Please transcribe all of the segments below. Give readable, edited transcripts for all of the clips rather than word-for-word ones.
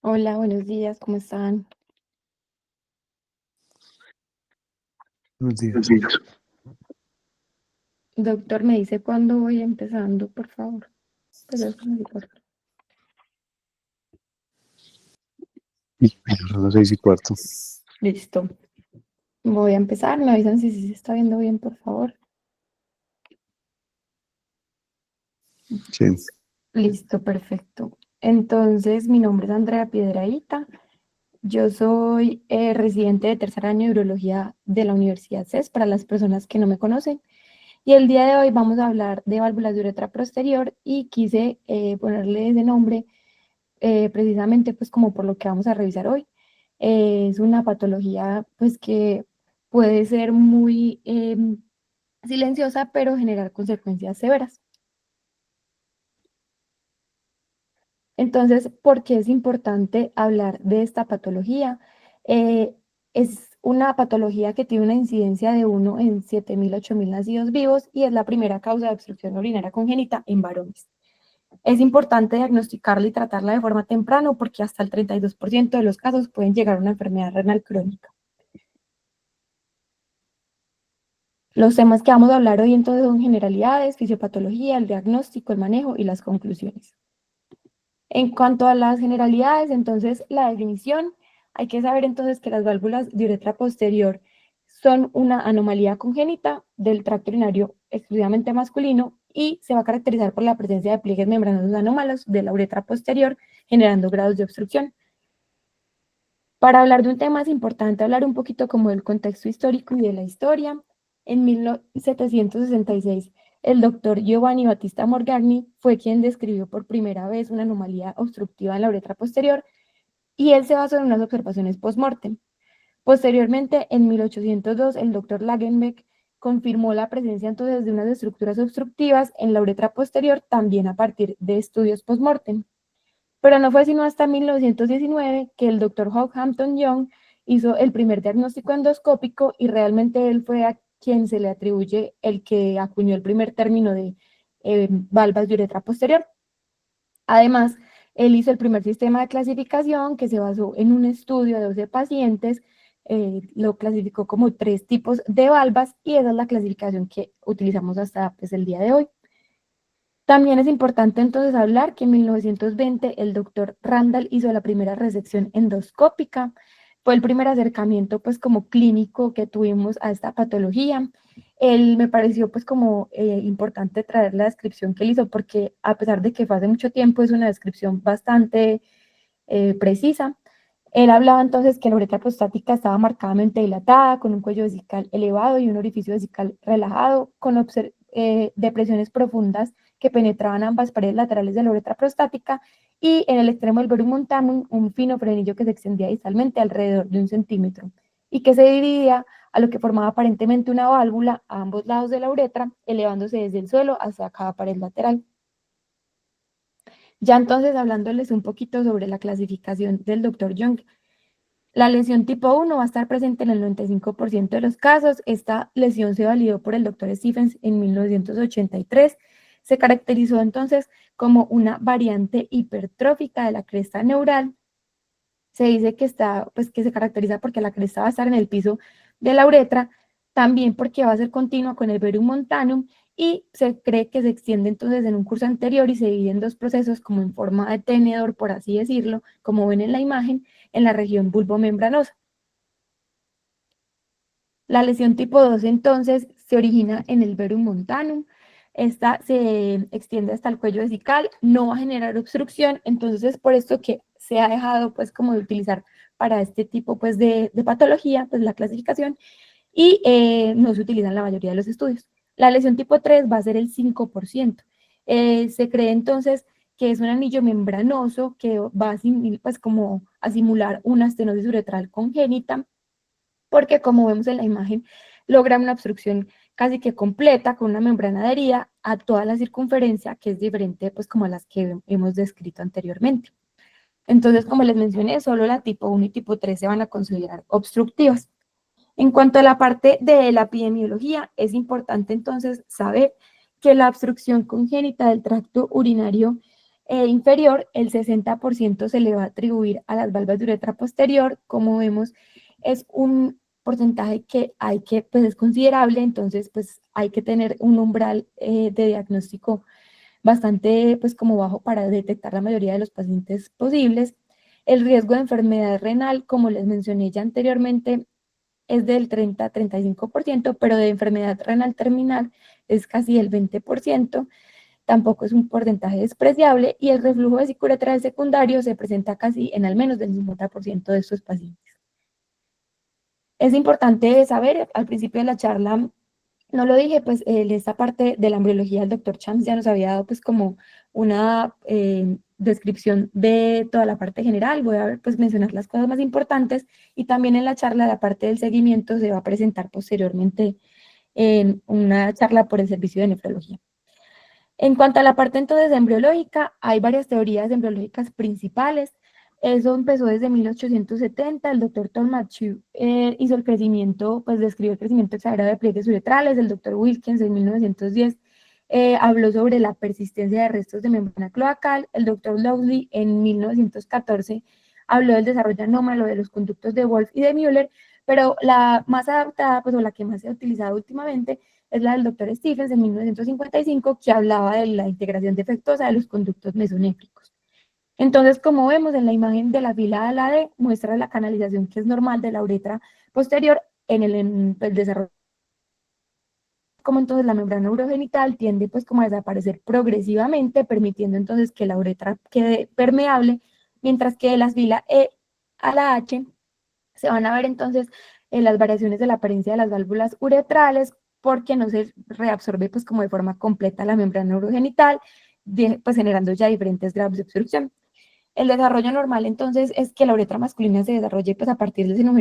Hola, buenos días, ¿cómo están? Buenos días. Sí. Doctor, me dice cuándo voy empezando, por favor. Pues ya son las 4. Son las 6:15. Listo. Voy a empezar, me avisan si se está viendo bien, por favor. Sí, Listo, perfecto. Entonces, mi nombre es Andrea Piedrahita. Yo soy residente de tercer año de urología de la Universidad CES, para las personas que no me conocen. Y el día de hoy vamos a hablar de válvulas de uretra posterior y quise ponerle ese nombre precisamente pues como por lo que vamos a revisar hoy. Es una patología pues que puede ser muy silenciosa, pero generar consecuencias severas. Entonces, ¿por qué es importante hablar de esta patología? Eh, es una patología que tiene una incidencia de 1 en 7.000, 8.000 nacidos vivos y es la primera causa de obstrucción urinaria congénita en varones. Es importante diagnosticarla y tratarla de forma temprana porque hasta el 32% de los casos pueden llegar a una enfermedad renal crónica. Los temas que vamos a hablar hoy entonces son generalidades, fisiopatología, el diagnóstico, el manejo y las conclusiones. En cuanto a las generalidades, entonces la definición, hay que saber entonces que las válvulas de uretra posterior son una anomalía congénita del tracto urinario exclusivamente masculino y se va a caracterizar por la presencia de pliegues membranosos anómalos de la uretra posterior, generando grados de obstrucción. Para hablar de un tema es importante hablar un poquito como del contexto histórico y de la historia. En 1766, el doctor Giovanni Battista Morgagni fue quien describió por primera vez una anomalía obstructiva en la uretra posterior y él se basó en unas observaciones post-mortem. Posteriormente, en 1802, el doctor Lagenbeck confirmó la presencia entonces de unas estructuras obstructivas en la uretra posterior también a partir de estudios post-mortem. Pero no fue sino hasta 1919 que el doctor Hampton Young hizo el primer diagnóstico endoscópico y realmente él fue a quien se le atribuye el que acuñó el primer término de valvas de uretra posterior. Además, él hizo el primer sistema de clasificación que se basó en un estudio de 12 pacientes, lo clasificó como 3 tipos de valvas y esa es la clasificación que utilizamos hasta pues, el día de hoy. También es importante entonces hablar que en 1920 el doctor Randall hizo la primera resección endoscópica. Fue el primer acercamiento pues como clínico que tuvimos a esta patología. Él me pareció pues como importante traer la descripción que él hizo porque a pesar de que fue hace mucho tiempo es una descripción bastante precisa. Él hablaba entonces que la uretra prostática estaba marcadamente dilatada, con un cuello vesical elevado y un orificio vesical relajado, con depresiones profundas que penetraban ambas paredes laterales de la uretra prostática y en el extremo del verum montanum un fino frenillo que se extendía distalmente alrededor de 1 centímetro y que se dividía a lo que formaba aparentemente una válvula a ambos lados de la uretra, elevándose desde el suelo hacia cada pared lateral. Ya entonces hablándoles un poquito sobre la clasificación del doctor Young, la lesión tipo 1 va a estar presente en el 95% de los casos. Esta lesión se validó por el doctor Stephens en 1983. Se caracterizó entonces como una variante hipertrófica de la cresta neural. Se dice que, pues, que se caracteriza porque la cresta va a estar en el piso de la uretra, también porque va a ser continua con el verum montanum y se cree que se extiende entonces en un curso anterior y se divide en 2 procesos como en forma de tenedor, por así decirlo, como ven en la imagen, en la región bulbomembranosa. La lesión tipo 2 entonces se origina en el verum montanum. Esta se extiende hasta el cuello vesical, no va a generar obstrucción, entonces es por esto que se ha dejado pues como de utilizar para este tipo pues de patología, pues la clasificación, y no se utiliza en la mayoría de los estudios. La lesión tipo 3 va a ser el 5%. Se cree entonces que es un anillo membranoso que va a, pues, como a simular una estenosis uretral congénita porque como vemos en la imagen, logra una obstrucción casi que completa con una membrana adherida a toda la circunferencia, que es diferente pues como a las que hemos descrito anteriormente. Entonces, como les mencioné, solo la tipo 1 y tipo 3 se van a considerar obstructivas. En cuanto a la parte de la epidemiología, es importante entonces saber que la obstrucción congénita del tracto urinario inferior, el 60% se le va a atribuir a las valvas de uretra posterior. Como vemos, es un porcentaje que hay que, pues es considerable, entonces pues hay que tener un umbral de diagnóstico bastante pues como bajo para detectar la mayoría de los pacientes posibles. El riesgo de enfermedad renal, como les mencioné ya anteriormente, es del 30-35%, pero de enfermedad renal terminal es casi el 20%, tampoco es un porcentaje despreciable, y el reflujo vesicular secundario se presenta casi en al menos del 50% de estos pacientes. Es importante saber, al principio de la charla, no lo dije, pues en esta parte de la embriología el doctor Chams ya nos había dado pues como una descripción de toda la parte general. Voy a pues mencionar las cosas más importantes, y también en la charla la parte del seguimiento se va a presentar posteriormente en una charla por el servicio de nefrología. En cuanto a la parte entonces embriológica, hay varias teorías embriológicas principales. Eso empezó desde 1870, el doctor Tomachew hizo el crecimiento, pues describió el crecimiento exagerado de pliegues uretrales, el doctor Wilkins en 1910 habló sobre la persistencia de restos de membrana cloacal, el doctor Lowley en 1914 habló del desarrollo anómalo de los conductos de Wolf y de Müller, pero la más adaptada, pues o la que más se ha utilizado últimamente, es la del doctor Stephens en 1955, que hablaba de la integración defectuosa de los conductos mesonéfricos. Entonces, como vemos en la imagen de la fila a la D, muestra la canalización que es normal de la uretra posterior en el desarrollo. Como entonces la membrana urogenital tiende pues como a desaparecer progresivamente, permitiendo entonces que la uretra quede permeable, mientras que de la fila E a la H se van a ver entonces las variaciones de la apariencia de las válvulas uretrales, porque no se reabsorbe pues como de forma completa la membrana urogenital, pues generando ya diferentes grados de obstrucción. El desarrollo normal entonces es que la uretra masculina se desarrolle pues a partir del seno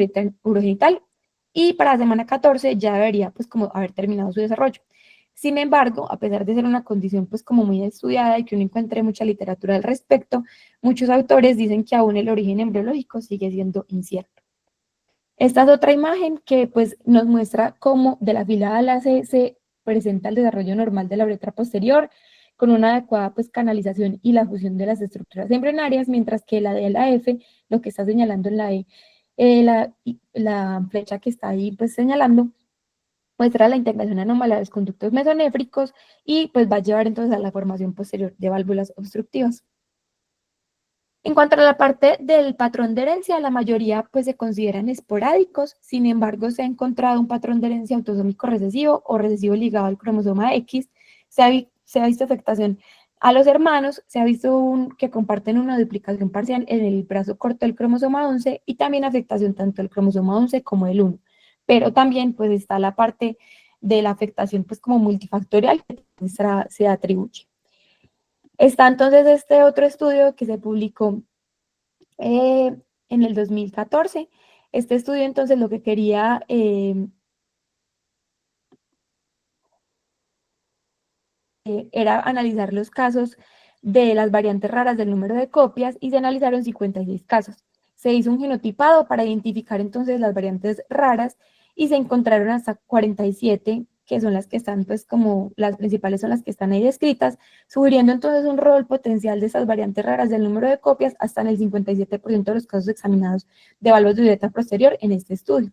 urogenital, y para la semana 14 ya debería pues como haber terminado su desarrollo. Sin embargo, a pesar de ser una condición pues como muy estudiada y que uno encuentre mucha literatura al respecto, muchos autores dicen que aún el origen embriológico sigue siendo incierto. Esta es otra imagen que pues nos muestra cómo de la fila A a la C se presenta el desarrollo normal de la uretra posterior, con una adecuada pues canalización y la fusión de las estructuras embrionarias, mientras que la D a la F, lo que está señalando en la E, la flecha que está ahí pues señalando, muestra la integración anómala de los conductos mesonéfricos, y pues va a llevar entonces a la formación posterior de válvulas obstructivas. En cuanto a la parte del patrón de herencia, la mayoría pues se consideran esporádicos. Sin embargo, se ha encontrado un patrón de herencia autosómico recesivo o recesivo ligado al cromosoma X. Se ha visto afectación a los hermanos, se ha visto que comparten una duplicación parcial en el brazo corto del cromosoma 11, y también afectación tanto del cromosoma 11 como del 1. Pero también pues está la parte de la afectación pues como multifactorial que se atribuye. Está entonces este otro estudio que se publicó en el 2014. Este estudio entonces lo que quería era analizar los casos de las variantes raras del número de copias, y se analizaron 56 casos. Se hizo un genotipado para identificar entonces las variantes raras, y se encontraron hasta 47, que son las que están pues como las principales, son las que están ahí descritas, sugiriendo entonces un rol potencial de esas variantes raras del número de copias hasta en el 57% de los casos examinados de válvulas de uretra posterior en este estudio.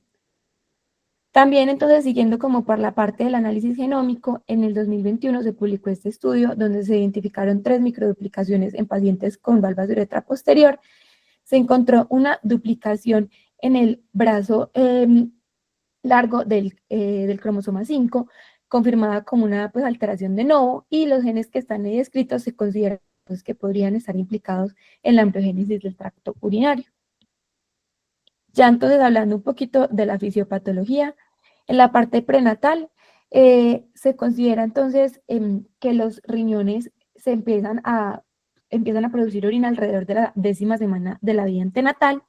También entonces, siguiendo como por la parte del análisis genómico, en el 2021 se publicó este estudio donde se identificaron 3 microduplicaciones en pacientes con valvas de uretra posterior. Se encontró una duplicación en el brazo largo del cromosoma 5, confirmada como una pues, alteración de novo, y los genes que están ahí descritos se consideran pues, que podrían estar implicados en la embriogénesis del tracto urinario. Ya entonces hablando un poquito de la fisiopatología, en la parte prenatal se considera entonces que los riñones empiezan a producir orina alrededor de la 10ª semana de la vida antenatal,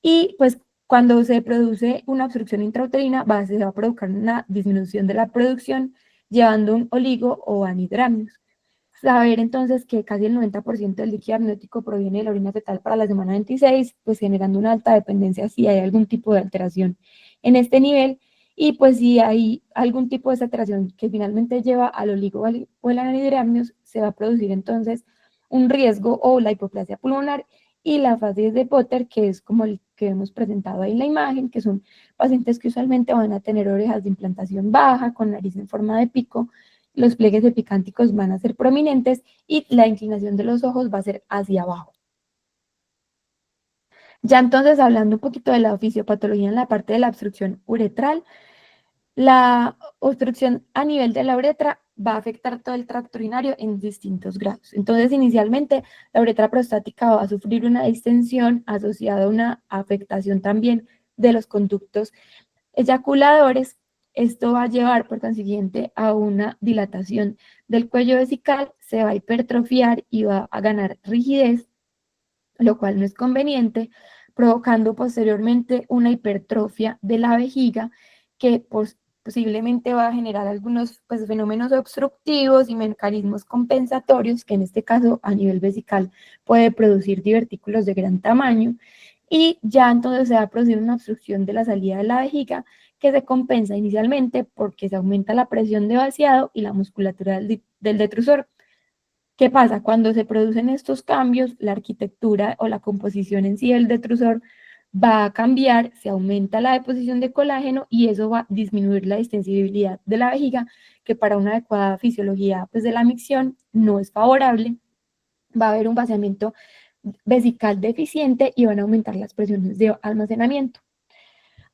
y pues cuando se produce una obstrucción intrauterina se va a provocar una disminución de la producción, llevando un oligo o anidrámenos. Saber entonces que casi el 90% del líquido amniótico proviene de la orina fetal para la semana 26, pues generando una alta dependencia si hay algún tipo de alteración en este nivel, y pues si hay algún tipo de alteración que finalmente lleva al oligo o al anidrámenos, se va a producir entonces un riesgo o la hipoplasia pulmonar, y la fase de Potter, que es como el que hemos presentado ahí en la imagen, que son pacientes que usualmente van a tener orejas de implantación baja, con nariz en forma de pico, los pliegues epicánticos van a ser prominentes y la inclinación de los ojos va a ser hacia abajo. Ya entonces, hablando un poquito de la fisiopatología en la parte de la obstrucción uretral, la obstrucción a nivel de la uretra va a afectar todo el tracto urinario en distintos grados. Entonces, inicialmente, la uretra prostática va a sufrir una distensión asociada a una afectación también de los conductos eyaculadores. Esto va a llevar, por consiguiente, a una dilatación del cuello vesical, se va a hipertrofiar y va a ganar rigidez, lo cual no es conveniente, provocando posteriormente una hipertrofia de la vejiga que posiblemente va a generar algunos fenómenos obstructivos y mecanismos compensatorios, que en este caso a nivel vesical puede producir divertículos de gran tamaño, y ya entonces se va a producir una obstrucción de la salida de la vejiga que se compensa inicialmente porque se aumenta la presión de vaciado y la musculatura del detrusor. ¿Qué pasa? Cuando se producen estos cambios, la arquitectura o la composición en sí del detrusor va a cambiar, se aumenta la deposición de colágeno y eso va a disminuir la distensibilidad de la vejiga, que para una adecuada fisiología de la micción no es favorable. Va a haber un vaciamiento vesical deficiente y van a aumentar las presiones de almacenamiento.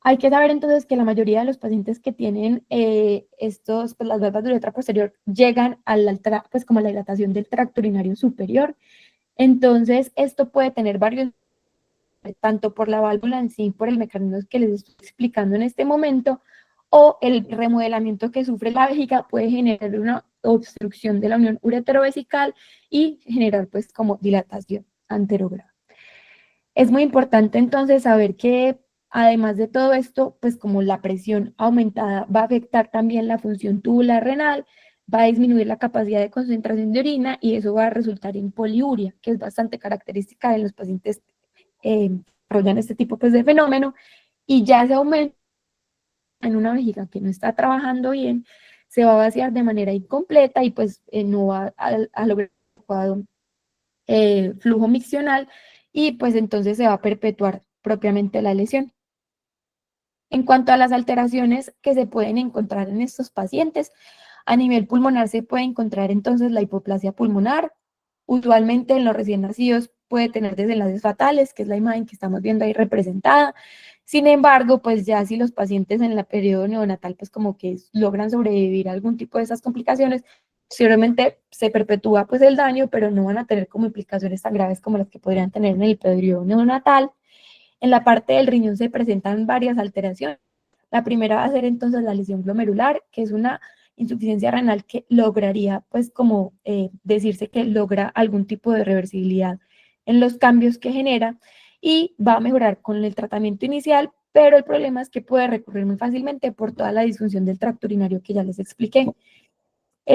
Hay que saber entonces que la mayoría de los pacientes que tienen las valvas de uretra posterior llegan a como a la dilatación del tracto urinario superior. Entonces, esto puede tener varios, tanto por la válvula en sí, por el mecanismo que les estoy explicando en este momento, o el remodelamiento que sufre la vejiga puede generar una obstrucción de la unión uretrovesical y generar como dilatación anterograda. Es muy importante entonces saber que además de todo esto, pues como la presión aumentada va a afectar también la función tubular renal, va a disminuir la capacidad de concentración de orina y eso va a resultar en poliuria, que es bastante característica de los pacientes que desarrollan este tipo de fenómeno, y ya ese aumento en una vejiga que no está trabajando bien, se va a vaciar de manera incompleta y pues no va a lograr un adecuado flujo miccional y pues entonces se va a perpetuar propiamente la lesión. En cuanto a las alteraciones que se pueden encontrar en estos pacientes, a nivel pulmonar se puede encontrar entonces la hipoplasia pulmonar. Usualmente en los recién nacidos puede tener desenlaces fatales, que es la imagen que estamos viendo ahí representada. Sin embargo, pues ya si los pacientes en el periodo neonatal pues como que logran sobrevivir a algún tipo de esas complicaciones, seguramente se perpetúa pues el daño, pero no van a tener como implicaciones tan graves como las que podrían tener en el periodo neonatal. En la parte del riñón se presentan varias alteraciones. La primera va a ser entonces la lesión glomerular, que es una insuficiencia renal que lograría, pues como decirse que logra algún tipo de reversibilidad en los cambios que genera y va a mejorar con el tratamiento inicial, pero el problema es que puede recurrir muy fácilmente por toda la disfunción del tracto urinario que ya les expliqué.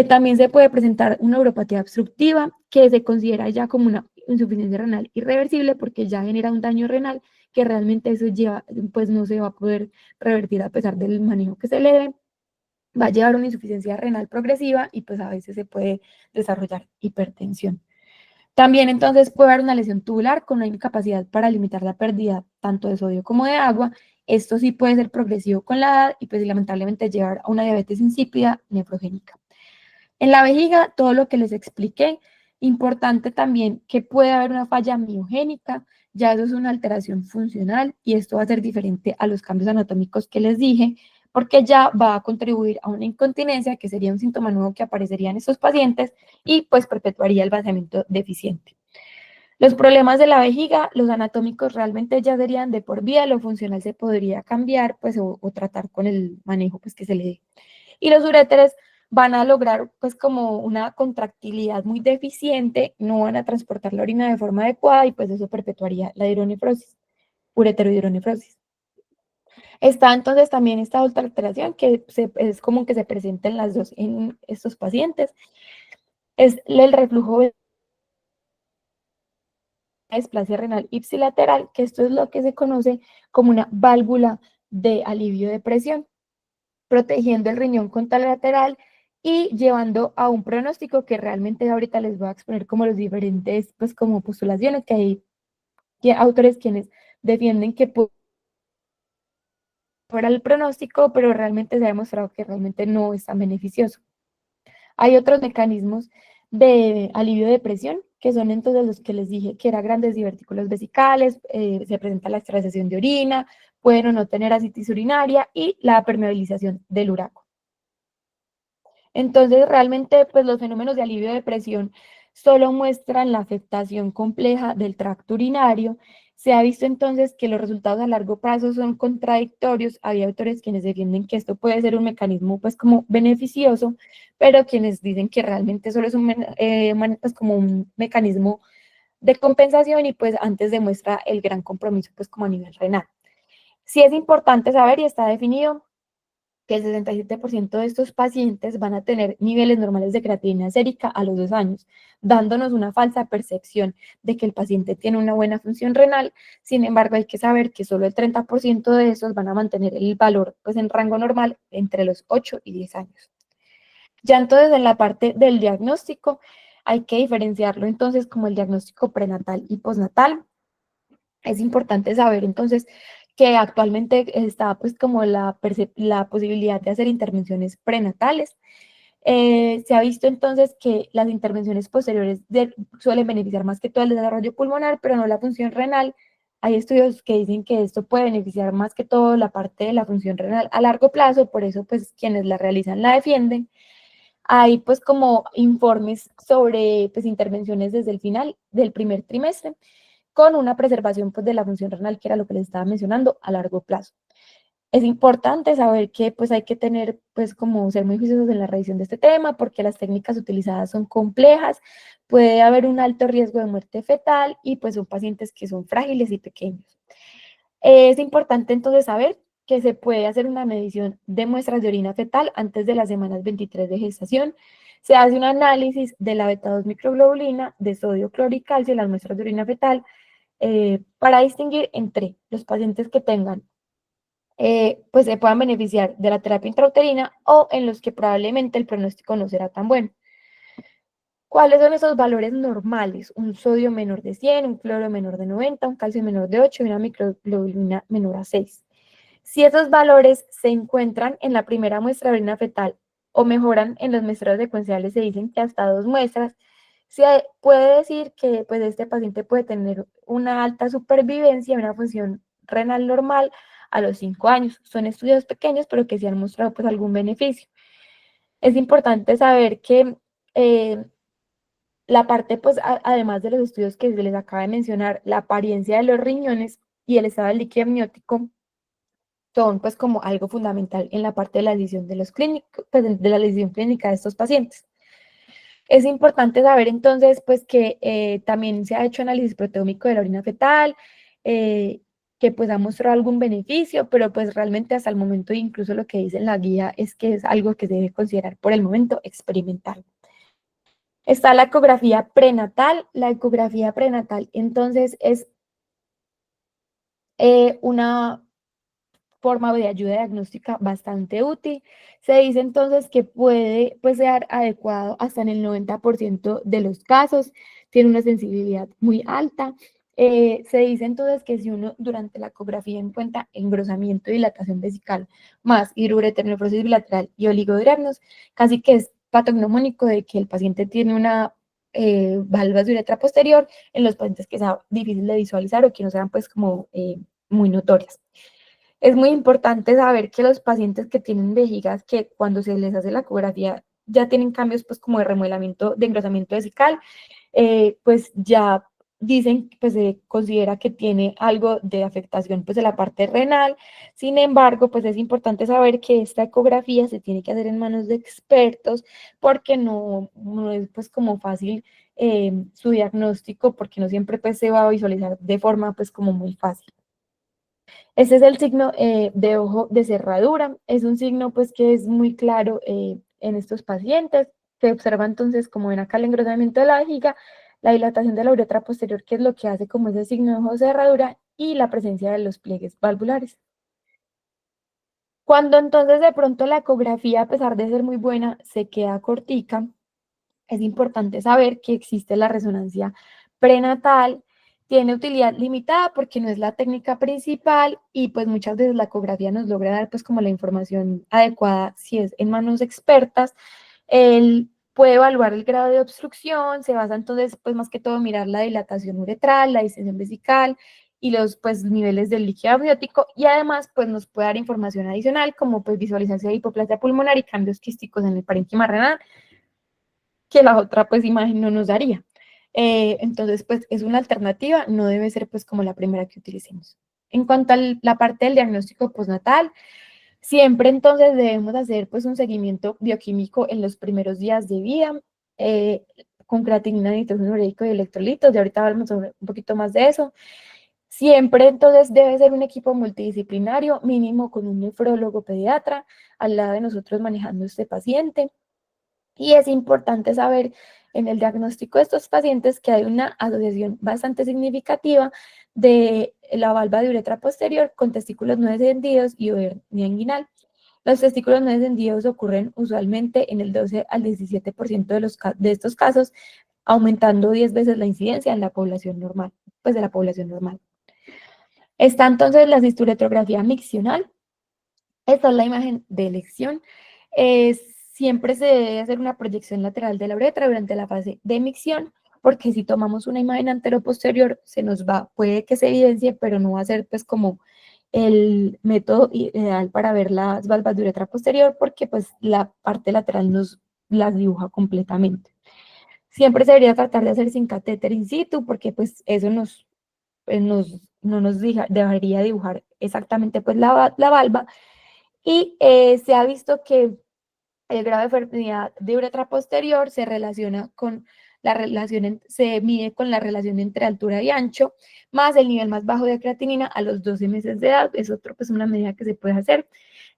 También se puede presentar una uropatía obstructiva, que se considera ya como una insuficiencia renal irreversible porque ya genera un daño renal que realmente eso lleva, pues no se va a poder revertir a pesar del manejo que se le dé. Va a llevar una insuficiencia renal progresiva y pues a veces se puede desarrollar hipertensión. También entonces puede haber una lesión tubular con una incapacidad para limitar la pérdida tanto de sodio como de agua. Esto sí puede ser progresivo con la edad y pues lamentablemente llevar a una diabetes insípida nefrogénica. En la vejiga, todo lo que les expliqué, importante también que puede haber una falla miogénica, ya eso es una alteración funcional y esto va a ser diferente a los cambios anatómicos que les dije, porque ya va a contribuir a una incontinencia, que sería un síntoma nuevo que aparecería en estos pacientes y pues perpetuaría el vaciamiento deficiente. Los problemas de la vejiga, los anatómicos realmente ya serían de por vida, lo funcional se podría cambiar pues o tratar con el manejo pues que se le dé. Y los uréteres van a lograr pues como una contractilidad muy deficiente, no van a transportar la orina de forma adecuada y pues eso perpetuaría la hidronefrosis, ureterohidronefrosis. Está entonces también esta otra alteración que es común que se presente en las dos en estos pacientes, es el reflujo de displasia renal ipsilateral, que esto es lo que se conoce como una válvula de alivio de presión, protegiendo el riñón contralateral y llevando a un pronóstico que realmente ahorita les voy a exponer como los diferentes, pues como postulaciones que hay autores quienes defienden que fuera el pronóstico, pero realmente se ha demostrado que realmente no es tan beneficioso. Hay otros mecanismos de alivio de presión, que son entonces los que les dije, que eran grandes divertículos vesicales, se presenta la extravasación de orina, pueden o no tener ascitis urinaria y la permeabilización del uraco. Entonces, realmente, pues los fenómenos de alivio de presión solo muestran la afectación compleja del tracto urinario. Se ha visto entonces que los resultados a largo plazo son contradictorios. Hay autores quienes defienden que esto puede ser un mecanismo pues como beneficioso, pero quienes dicen que realmente solo es pues, como un mecanismo de compensación y pues antes demuestra el gran compromiso pues como a nivel renal. Sí es importante saber y está definido que el 67% de estos pacientes van a tener niveles normales de creatinina sérica a los 2 años, dándonos una falsa percepción de que el paciente tiene una buena función renal. Sin embargo, hay que saber que solo el 30% de esos van a mantener el valor pues, en rango normal entre los 8 y 10 años. Ya entonces en la parte del diagnóstico, hay que diferenciarlo entonces como el diagnóstico prenatal y postnatal. Es importante saber entonces que actualmente está pues como la posibilidad de hacer intervenciones prenatales. Se ha visto entonces que las intervenciones posteriores suelen beneficiar más que todo el desarrollo pulmonar, pero no la función renal. Hay estudios que dicen que esto puede beneficiar más que todo la parte de la función renal a largo plazo, por eso pues quienes la realizan la defienden. Hay pues como informes sobre pues intervenciones desde el final del primer trimestre con una preservación pues, de la función renal, que era lo que les estaba mencionando, a largo plazo. Es importante saber que pues hay que tener, pues como ser muy juiciosos en la revisión de este tema, porque las técnicas utilizadas son complejas, puede haber un alto riesgo de muerte fetal y pues son pacientes que son frágiles y pequeños. Es importante entonces saber que se puede hacer una medición de muestras de orina fetal antes de las semanas 23 de gestación. Se hace un análisis de la beta-2 microglobulina, de sodio, cloro y calcio en las muestras de orina fetal para distinguir entre los pacientes que tengan, pues se puedan beneficiar de la terapia intrauterina o en los que probablemente el pronóstico no será tan bueno. ¿Cuáles son esos valores normales? Un sodio menor de 100, un cloro menor de 90, un calcio menor de 8 y una microglobulina menor a 6. Si esos valores se encuentran en la primera muestra de orina fetal o mejoran en los muestreos secuenciales, se dicen que hasta 2 muestras, se puede decir que pues, este paciente puede tener una alta supervivencia, una función renal normal a los 5 años. Son estudios pequeños, pero que sí han mostrado pues, algún beneficio. Es importante saber que la parte, pues, además de los estudios que se les acaba de mencionar, la apariencia de los riñones y el estado del líquido amniótico son pues como algo fundamental en la parte de la decisión de los clínicos, pues, de la decisión clínica de estos pacientes. Es importante saber entonces pues que también se ha hecho análisis proteómico de la orina fetal, que pues ha mostrado algún beneficio, pero pues realmente hasta el momento incluso lo que dice en la guía es que es algo que se debe considerar por el momento experimental. Está la ecografía prenatal. La ecografía prenatal entonces es una forma de ayuda diagnóstica bastante útil. Se dice entonces que puede pues, ser adecuado hasta en el 90% de los casos, tiene una sensibilidad muy alta. Se dice entonces que si uno durante la ecografía encuentra engrosamiento y dilatación vesical más hidroureteronefrosis bilateral y oligodriagnos, casi que es patognomónico de que el paciente tiene una válvula de uretra posterior en los pacientes que sea difícil de visualizar o que no sean pues como muy notorias. Es muy importante saber que los pacientes que tienen vejigas, que cuando se les hace la ecografía ya tienen cambios pues como de remodelamiento, de engrosamiento vesical, pues ya dicen, pues se considera que tiene algo de afectación pues de la parte renal. Sin embargo, pues es importante saber que esta ecografía se tiene que hacer en manos de expertos porque no es pues como fácil su diagnóstico porque no siempre pues se va a visualizar de forma pues como muy fácil. Este es el signo de ojo de cerradura. Es un signo pues que es muy claro en estos pacientes. Se observa entonces como ven acá el engrosamiento de la vejiga, la dilatación de la uretra posterior, que es lo que hace como ese signo de ojo de cerradura, y la presencia de los pliegues valvulares. Cuando entonces de pronto la ecografía, a pesar de ser muy buena, se queda cortica, es importante saber que existe la resonancia prenatal, tiene utilidad limitada porque no es la técnica principal y pues muchas veces la ecografía nos logra dar pues como la información adecuada si es en manos expertas. Él puede evaluar el grado de obstrucción, se basa entonces pues más que todo mirar la dilatación uretral, la distensión vesical y los pues niveles del líquido amniótico y además pues nos puede dar información adicional como pues visualización de hipoplasia pulmonar y cambios quísticos en el parénquima renal que la otra pues imagen no nos daría. Entonces pues es una alternativa, no debe ser pues como la primera que utilicemos. En cuanto a la parte del diagnóstico postnatal, siempre entonces debemos hacer pues un seguimiento bioquímico en los primeros días de vida, con creatinina, nitrógeno ureico y electrolitos, y ahorita hablamos sobre un poquito más de eso. Siempre entonces debe ser un equipo multidisciplinario, mínimo con un nefrólogo pediatra al lado de nosotros manejando este paciente. Y es importante saber en el diagnóstico de estos pacientes que hay una asociación bastante significativa de la valva de uretra posterior con testículos no descendidos y hernia inguinal. Los testículos no descendidos ocurren usualmente en el 12 al 17% de estos casos, aumentando 10 veces la incidencia en la población normal, pues de la población normal. Está entonces la cisturetrografía miccional. Esta es la imagen de elección. Siempre se debe hacer una proyección lateral de la uretra durante la fase de micción, porque si tomamos una imagen anteroposterior, se nos va, puede que se evidencie, pero no va a ser pues como el método ideal para ver las valvas de uretra posterior, porque pues la parte lateral nos las dibuja completamente. Siempre se debería tratar de hacer sin catéter in situ, porque pues eso no nos dejaría dibujar exactamente pues la valva, y se ha visto que el grado de fertilidad de uretra posterior se relaciona con la relación, se mide con la relación entre altura y ancho, más el nivel más bajo de creatinina a los 12 meses de edad. Es otro, pues una medida que se puede hacer.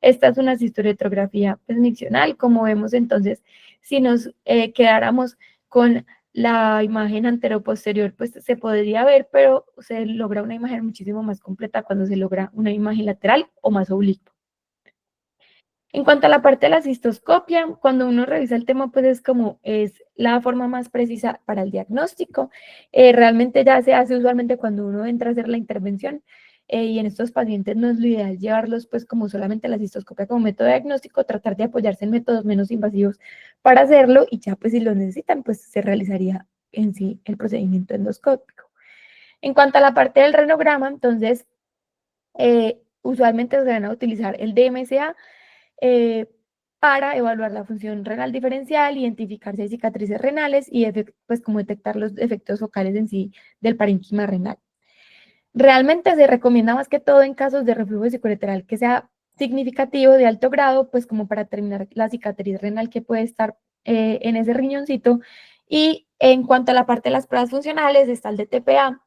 Esta es una cistoretrografía pues, miccional. Como vemos entonces, si nos quedáramos con la imagen anteroposterior, pues se podría ver, pero se logra una imagen muchísimo más completa cuando se logra una imagen lateral o más oblicua. En cuanto a la parte de la cistoscopia, cuando uno revisa el tema, pues es como es la forma más precisa para el diagnóstico. Realmente ya se hace usualmente cuando uno entra a hacer la intervención y en estos pacientes no es lo ideal llevarlos pues como solamente la cistoscopia como método diagnóstico, tratar de apoyarse en métodos menos invasivos para hacerlo y ya pues si lo necesitan pues se realizaría en sí el procedimiento endoscópico. En cuanto a la parte del renograma, entonces usualmente se van a utilizar el DMSA eh, para evaluar la función renal diferencial, identificar si hay cicatrices renales y pues como detectar los efectos focales en sí del parénquima renal. Realmente se recomienda más que todo en casos de reflujo vesicoureteral que sea significativo de alto grado, pues como para determinar la cicatriz renal que puede estar en ese riñoncito. Y en cuanto a la parte de las pruebas funcionales, está el DTPA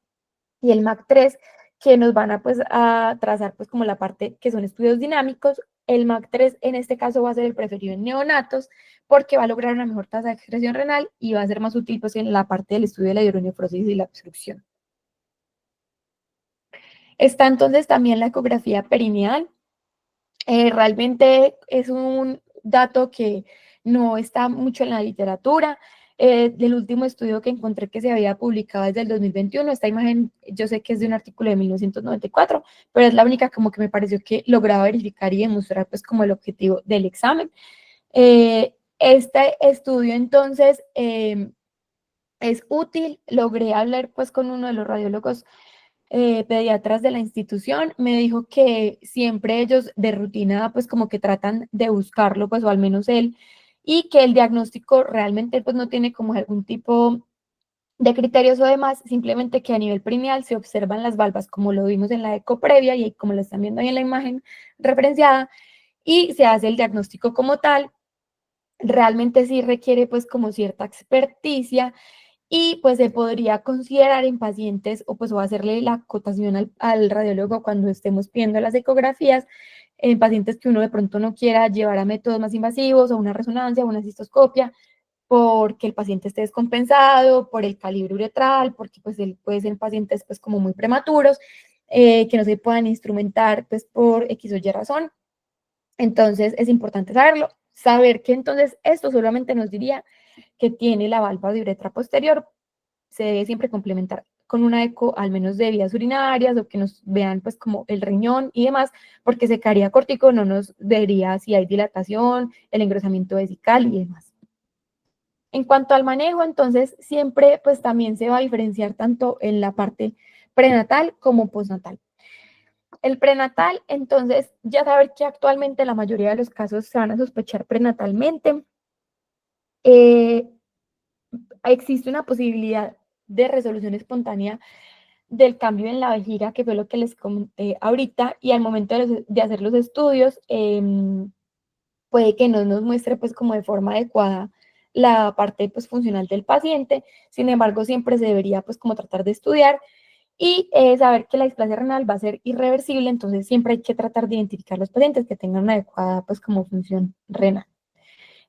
y el MAC3, que nos van a, pues, a trazar pues, como la parte que son estudios dinámicos. El MAC3 en este caso va a ser el preferido en neonatos porque va a lograr una mejor tasa de excreción renal y va a ser más útil pues, en la parte del estudio de la hidronefrosis y la obstrucción. Está entonces también la ecografía perineal. Realmente es un dato que no está mucho en la literatura. Del último estudio que encontré que se había publicado desde el 2021, esta imagen yo sé que es de un artículo de 1994, pero es la única como que me pareció que lograba verificar y demostrar pues como el objetivo del examen. Este estudio entonces es útil, logré hablar pues con uno de los radiólogos pediatras de la institución, me dijo que siempre ellos de rutina pues como que tratan de buscarlo, pues o al menos él, y que el diagnóstico realmente pues no tiene como algún tipo de criterios o demás, simplemente que a nivel perineal se observan las valvas como lo vimos en la eco previa y como lo están viendo ahí en la imagen referenciada, y se hace el diagnóstico como tal. Realmente sí requiere pues como cierta experticia y pues se podría considerar en pacientes o pues o hacerle la acotación al radiólogo cuando estemos viendo las ecografías en pacientes que uno de pronto no quiera llevar a métodos más invasivos o una resonancia o una cistoscopia porque el paciente esté descompensado, por el calibre uretral, porque pues él puede ser pacientes pues como muy prematuros, que no se puedan instrumentar pues por X o Y razón. Entonces es importante saberlo, saber que entonces esto solamente nos diría que tiene la valva de uretra posterior. Se debe siempre complementar con una eco al menos de vías urinarias o que nos vean pues como el riñón y demás, porque secaría córtico no nos vería si hay dilatación, el engrosamiento vesical y demás. En cuanto al manejo, entonces siempre pues también se va a diferenciar tanto en la parte prenatal como postnatal. El prenatal, entonces, ya saber que actualmente la mayoría de los casos se van a sospechar prenatalmente. Existe una posibilidad de resolución espontánea del cambio en la vejiga, que fue lo que les comenté ahorita, y al momento de hacer los estudios, puede que no nos muestre pues como de forma adecuada la parte pues funcional del paciente. Sin embargo, siempre se debería pues como tratar de estudiar y saber que la displasia renal va a ser irreversible, entonces siempre hay que tratar de identificar los pacientes que tengan una adecuada pues como función renal.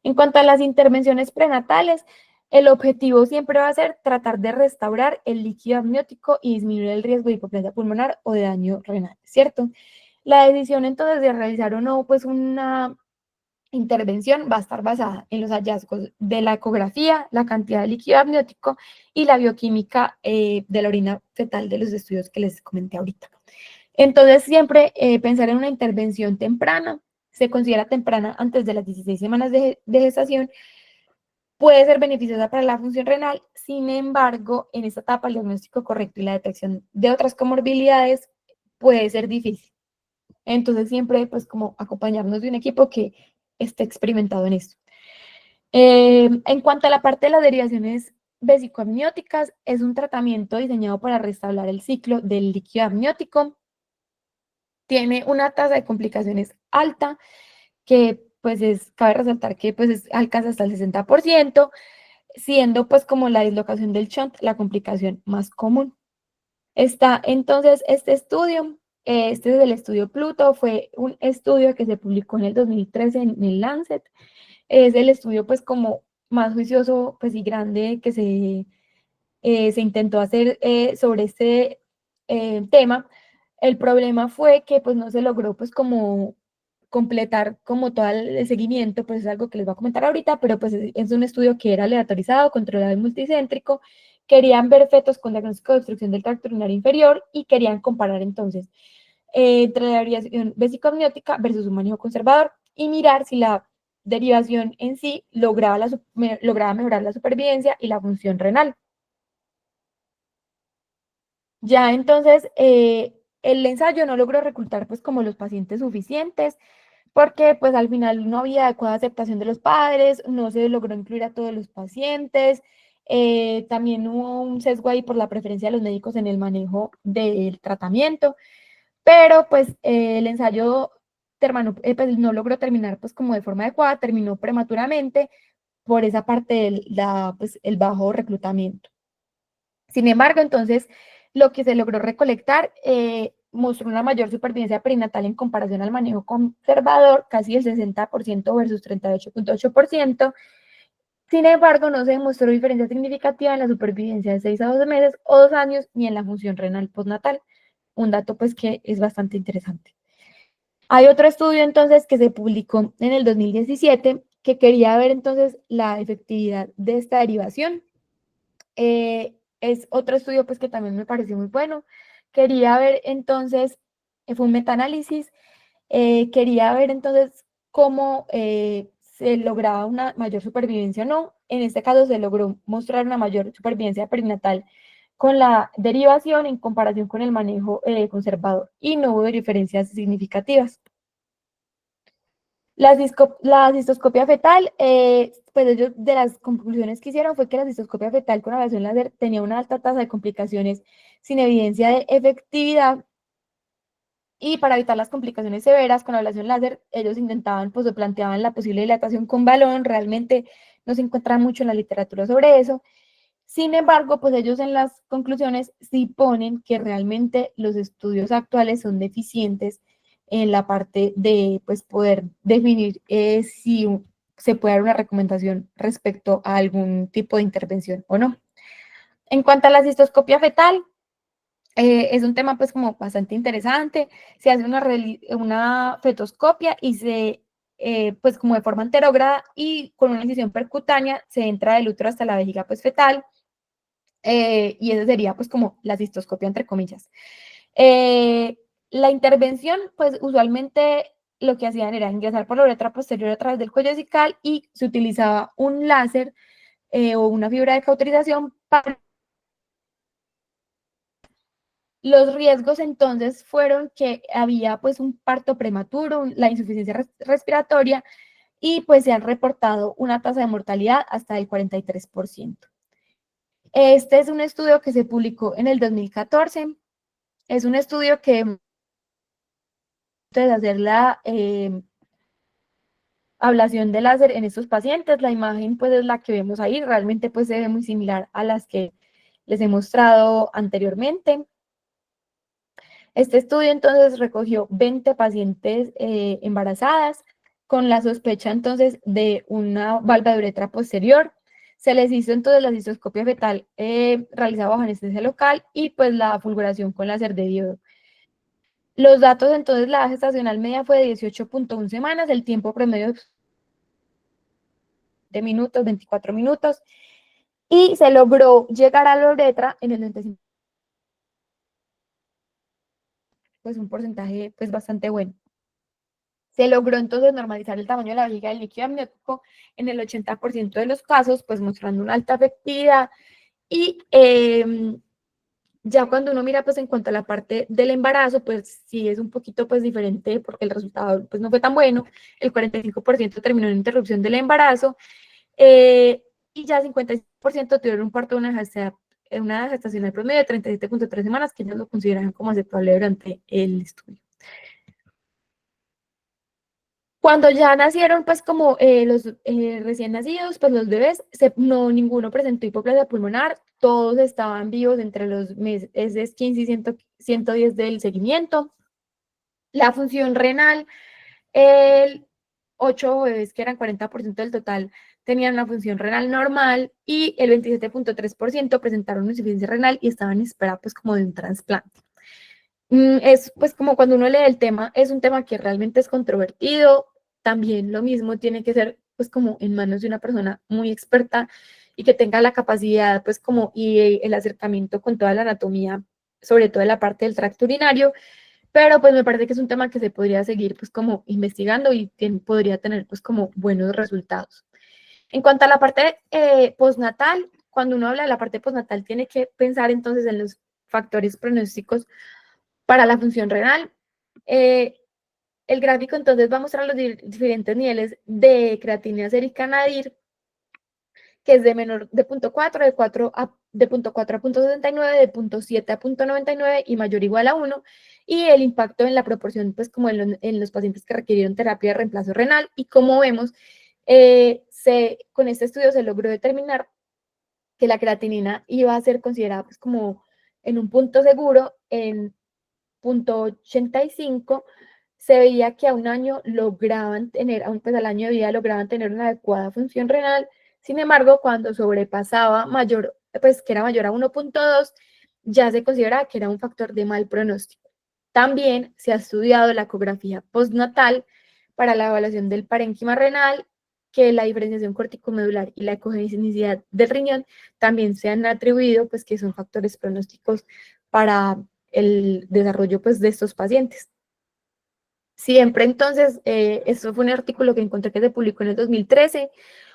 En cuanto a las intervenciones prenatales, el objetivo siempre va a ser tratar de restaurar el líquido amniótico y disminuir el riesgo de hipoplasia pulmonar o de daño renal, ¿cierto? La decisión entonces de realizar o no pues una intervención va a estar basada en los hallazgos de la ecografía, la cantidad de líquido amniótico y la bioquímica de la orina fetal de los estudios que les comenté ahorita. Entonces, siempre pensar en una intervención temprana, se considera temprana antes de las 16 semanas de gestación, puede ser beneficiosa para la función renal. Sin embargo, en esta etapa el diagnóstico correcto y la detección de otras comorbilidades puede ser difícil. Entonces, siempre pues como acompañarnos de un equipo que esté experimentado en esto. En cuanto a la parte de las derivaciones vesicoamnióticas, es un tratamiento diseñado para restaurar el ciclo del líquido amniótico. Tiene una tasa de complicaciones alta, que pues cabe resaltar que pues alcanza hasta el 60%, siendo pues como la dislocación del shunt la complicación más común. Está entonces este estudio, este es el estudio Pluto, fue un estudio que se publicó en el 2013 en el Lancet. Es el estudio pues como más juicioso pues y grande que se intentó hacer sobre este tema. El problema fue que pues no se logró pues como completar como todo el seguimiento, pues es algo que les voy a comentar ahorita, pero pues es un estudio que era aleatorizado, controlado y multicéntrico. Querían ver fetos con diagnóstico de obstrucción del tracto urinario inferior y querían comparar entonces entre la derivación vesicoamniótica versus un manejo conservador y mirar si la derivación en sí lograba mejorar la supervivencia y la función renal. Ya entonces, el ensayo no logró reclutar pues como los pacientes suficientes, porque pues al final no había adecuada aceptación de los padres, no se logró incluir a todos los pacientes, también hubo un sesgo ahí por la preferencia de los médicos en el manejo del tratamiento, pero pues el ensayo pues, no logró terminar pues como de forma adecuada, terminó prematuramente por esa parte pues, el bajo reclutamiento. Sin embargo, entonces, lo que se logró recolectar mostró una mayor supervivencia perinatal en comparación al manejo conservador, casi el 60% versus 38.8%. Sin embargo, no se demostró diferencia significativa en la supervivencia de 6 a 12 meses o 2 años, ni en la función renal postnatal. Un dato pues que es bastante interesante. Hay otro estudio entonces que se publicó en el 2017 que quería ver entonces la efectividad de esta derivación. Es otro estudio pues que también me pareció muy bueno. Quería ver entonces, fue un metaanálisis, quería ver entonces cómo se lograba una mayor supervivencia o no. En este caso se logró mostrar una mayor supervivencia perinatal con la derivación en comparación con el manejo conservador y no hubo diferencias significativas. La cistoscopia fetal, pues ellos de las conclusiones que hicieron fue que la cistoscopia fetal con ablación láser tenía una alta tasa de complicaciones sin evidencia de efectividad y para evitar las complicaciones severas con ablación láser, ellos intentaban, pues o planteaban la posible dilatación con balón, realmente no se encuentra mucho en la literatura sobre eso. Sin embargo, pues ellos en las conclusiones sí ponen que realmente los estudios actuales son deficientes en la parte de pues, poder definir si se puede dar una recomendación respecto a algún tipo de intervención o no. En cuanto a la cistoscopia fetal, Es un tema pues como bastante interesante. Se hace una fetoscopia y pues como de forma anterógrada y con una incisión percutánea se entra del útero hasta la vejiga pues fetal, y esa sería pues como la cistoscopia entre comillas. La intervención pues usualmente lo que hacían era ingresar por la uretra posterior a través del cuello vesical y se utilizaba un láser o una fibra de cauterización para... Los riesgos entonces fueron que había pues un parto prematuro, la insuficiencia respiratoria y pues se han reportado una tasa de mortalidad hasta el 43%. Este es un estudio que se publicó en el 2014. Es un estudio que de hacer la ablación de láser en estos pacientes. La imagen pues es la que vemos ahí, realmente pues se ve muy similar a las que les he mostrado anteriormente. Este estudio entonces recogió 20 pacientes embarazadas con la sospecha entonces de una valva de uretra posterior. Se les hizo entonces la cistoscopia fetal realizada bajo anestesia local y pues la fulguración con láser de diodo. Los datos entonces, la gestacional media fue de 18.1 semanas, el tiempo promedio de minutos, 24 minutos, y se logró llegar a la uretra en el 95%, pues un porcentaje pues bastante bueno. Se logró entonces normalizar el tamaño de la vejiga del líquido amniótico en el 80% de los casos, pues mostrando una alta efectividad. Y ya cuando uno mira pues en cuanto a la parte del embarazo, pues sí es un poquito pues diferente porque el resultado pues no fue tan bueno. El 45% terminó en interrupción del embarazo, y ya 55% tuvieron un parto de una gestación promedio de 37.3 semanas, que ellos lo consideran como aceptable durante el estudio. Cuando ya nacieron, pues como los recién nacidos, pues los bebés, no, ninguno presentó hipoplasia pulmonar, todos estaban vivos entre los meses 15 y 110 del seguimiento. La función renal, el 8 bebés, que eran 40% del total, tenían una función renal normal y el 27.3% presentaron una insuficiencia renal y estaban en espera pues como de un trasplante. Es pues como cuando uno lee el tema, es un tema que realmente es controvertido, también lo mismo tiene que ser pues como en manos de una persona muy experta y que tenga la capacidad pues como y el acercamiento con toda la anatomía, sobre todo en la parte del tracto urinario, pero pues me parece que es un tema que se podría seguir pues como investigando y podría tener pues como buenos resultados. En cuanto a la parte postnatal, cuando uno habla de la parte postnatal tiene que pensar entonces en los factores pronósticos para la función renal. El gráfico entonces va a mostrar los diferentes niveles de creatinina sérica nadir, que es de menor de 0.4, de 0.4 a 0.69, de 0.7 a 0.99 y mayor o igual a 1, y el impacto en la proporción, pues como en los pacientes que requirieron terapia de reemplazo renal, y como vemos, con este estudio se logró determinar que la creatinina iba a ser considerada pues como en un punto seguro, en 0.85, se veía que a un año lograban tener, pues al año de vida lograban tener una adecuada función renal. Sin embargo, cuando sobrepasaba mayor, pues que era mayor a 1.2, ya se consideraba que era un factor de mal pronóstico. También se ha estudiado la ecografía postnatal para la evaluación del parénquima renal, que la diferenciación corticomedular y la ecogenicidad del riñón también se han atribuido, pues que son factores pronósticos para el desarrollo pues de estos pacientes. Siempre entonces, esto fue un artículo que encontré que se publicó en el 2013.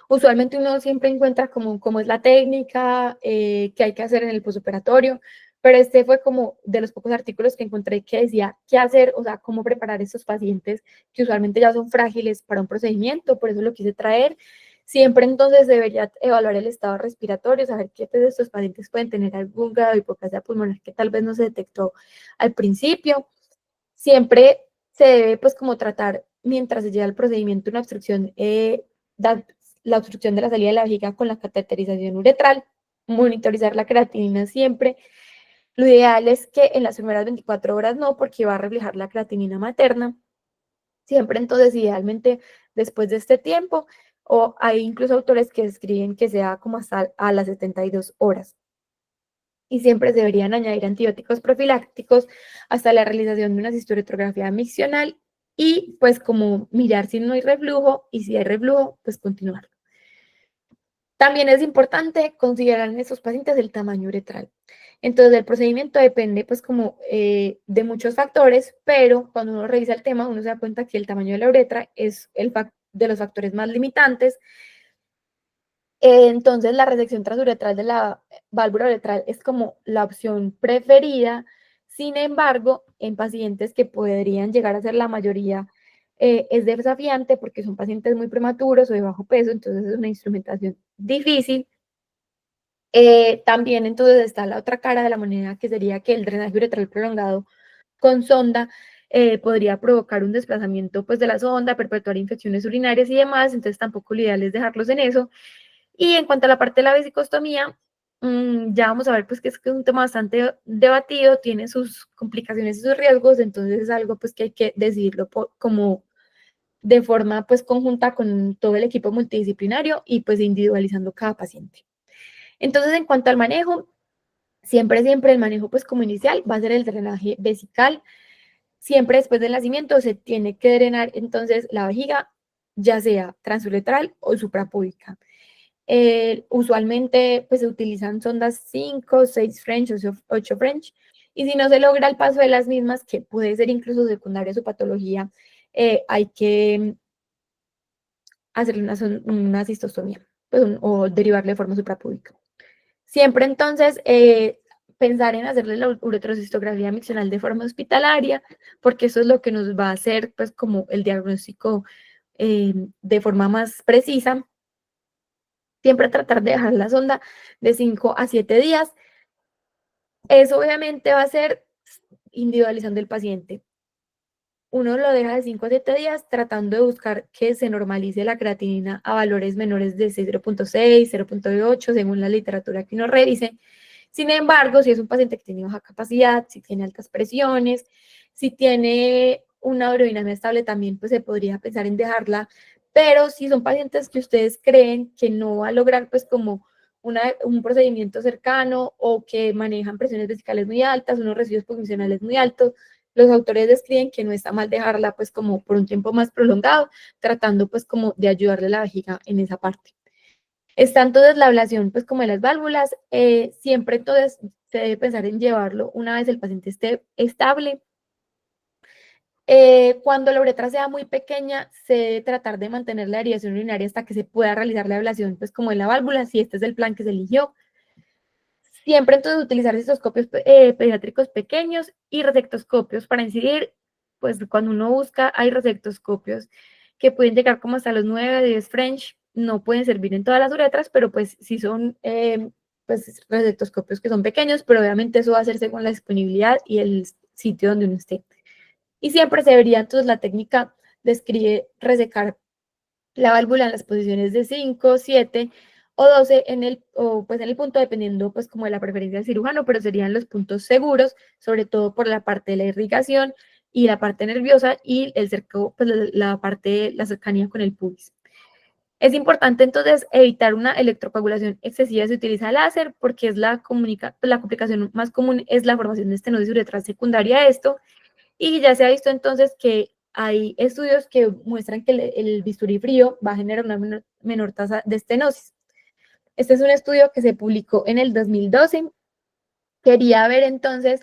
Usualmente uno siempre encuentra como cómo es la técnica que hay que hacer en el postoperatorio, pero este fue como de los pocos artículos que encontré que decía qué hacer, o sea, cómo preparar a estos pacientes que usualmente ya son frágiles para un procedimiento, por eso lo quise traer. Siempre entonces debería evaluar el estado respiratorio, saber qué de estos pacientes pueden tener algún grado de hipoplasia pulmonar que tal vez no se detectó al principio. Siempre se debe pues como tratar mientras se lleva el procedimiento una obstrucción, la obstrucción de la salida de la vejiga con la cateterización uretral, monitorizar la creatinina siempre. Lo ideal es que en las primeras 24 horas no, porque va a reflejar la creatinina materna. Siempre entonces idealmente después de este tiempo, o hay incluso autores que escriben que sea como hasta a las 72 horas. y siempre se deberían añadir antibióticos profilácticos hasta la realización de una cistoretrografía miccional y pues como mirar si no hay reflujo y si hay reflujo, pues continuar. También es importante considerar en estos pacientes el tamaño uretral. Entonces, el procedimiento depende, pues, como de muchos factores, pero cuando uno revisa el tema, uno se da cuenta que el tamaño de la uretra es de los factores más limitantes. Entonces, la resección transuretral de la válvula uretral es como la opción preferida. Sin embargo, en pacientes que podrían llegar a ser la mayoría, es desafiante porque son pacientes muy prematuros o de bajo peso, entonces es una instrumentación difícil. También entonces está la otra cara de la moneda, que sería que el drenaje uretral prolongado con sonda podría provocar un desplazamiento pues, de la sonda, perpetuar infecciones urinarias y demás, entonces tampoco lo ideal es dejarlos en eso. Y en cuanto a la parte de la vesicostomía, ya vamos a ver pues que es un tema bastante debatido, tiene sus complicaciones y sus riesgos, entonces es algo pues que hay que decidirlo como de forma pues conjunta con todo el equipo multidisciplinario y pues individualizando cada paciente. Entonces, en cuanto al manejo, siempre el manejo pues como inicial va a ser el drenaje vesical. Siempre después del nacimiento se tiene que drenar entonces la vejiga, ya sea transuretral o suprapúbica. Usualmente pues se utilizan sondas 5, 6 French o 8 French, y si no se logra el paso de las mismas, que puede ser incluso secundaria a su patología, hay que hacerle una cistostomía pues, o derivarle de forma suprapúbica. Siempre entonces pensar en hacerle la uretrocistografía miccional de forma hospitalaria, porque eso es lo que nos va a hacer pues como el diagnóstico de forma más precisa. Siempre tratar de dejar la sonda de 5 a 7 días. Eso obviamente va a ser individualizando el paciente. Uno lo deja de 5 a 7 días tratando de buscar que se normalice la creatinina a valores menores de 0.6, 0.8, según la literatura que uno revise. Sin embargo, si es un paciente que tiene baja capacidad, si tiene altas presiones, si tiene una urodinamia estable, también pues se podría pensar en dejarla. Pero si son pacientes que ustedes creen que no va a lograr pues como un procedimiento cercano o que manejan presiones vesicales muy altas, unos residuos funcionales muy altos, los autores describen que no está mal dejarla pues como por un tiempo más prolongado, tratando pues como de ayudarle a la vejiga en esa parte. Está entonces la ablación pues como de las válvulas, siempre entonces se debe pensar en llevarlo una vez el paciente esté estable. Cuando la uretra sea muy pequeña, se debe tratar de mantener la derivación urinaria hasta que se pueda realizar la ablación pues como en la válvula, si este es el plan que se eligió. Siempre entonces utilizar cistoscopios pediátricos pequeños y resectoscopios para incidir, pues cuando uno busca hay resectoscopios que pueden llegar como hasta los 9, 10 French, no pueden servir en todas las uretras, pero pues sí son pues resectoscopios que son pequeños, pero obviamente eso va a ser según la disponibilidad y el sitio donde uno esté. Y siempre se debería entonces la técnica describe resecar la válvula en las posiciones de 5, 7 o 12 pues en el punto, dependiendo pues como de la preferencia del cirujano, pero serían los puntos seguros, sobre todo por la parte de la irrigación y la parte nerviosa y el cerco, pues la parte, la cercanía con el pubis. Es importante entonces evitar una electrocoagulación excesiva si utiliza láser, porque es la complicación más común es la formación de estenosis uretral secundaria a esto, y ya se ha visto entonces que hay estudios que muestran que el bisturí frío va a generar una menor tasa de estenosis. Este es un estudio que se publicó en el 2012. Quería ver entonces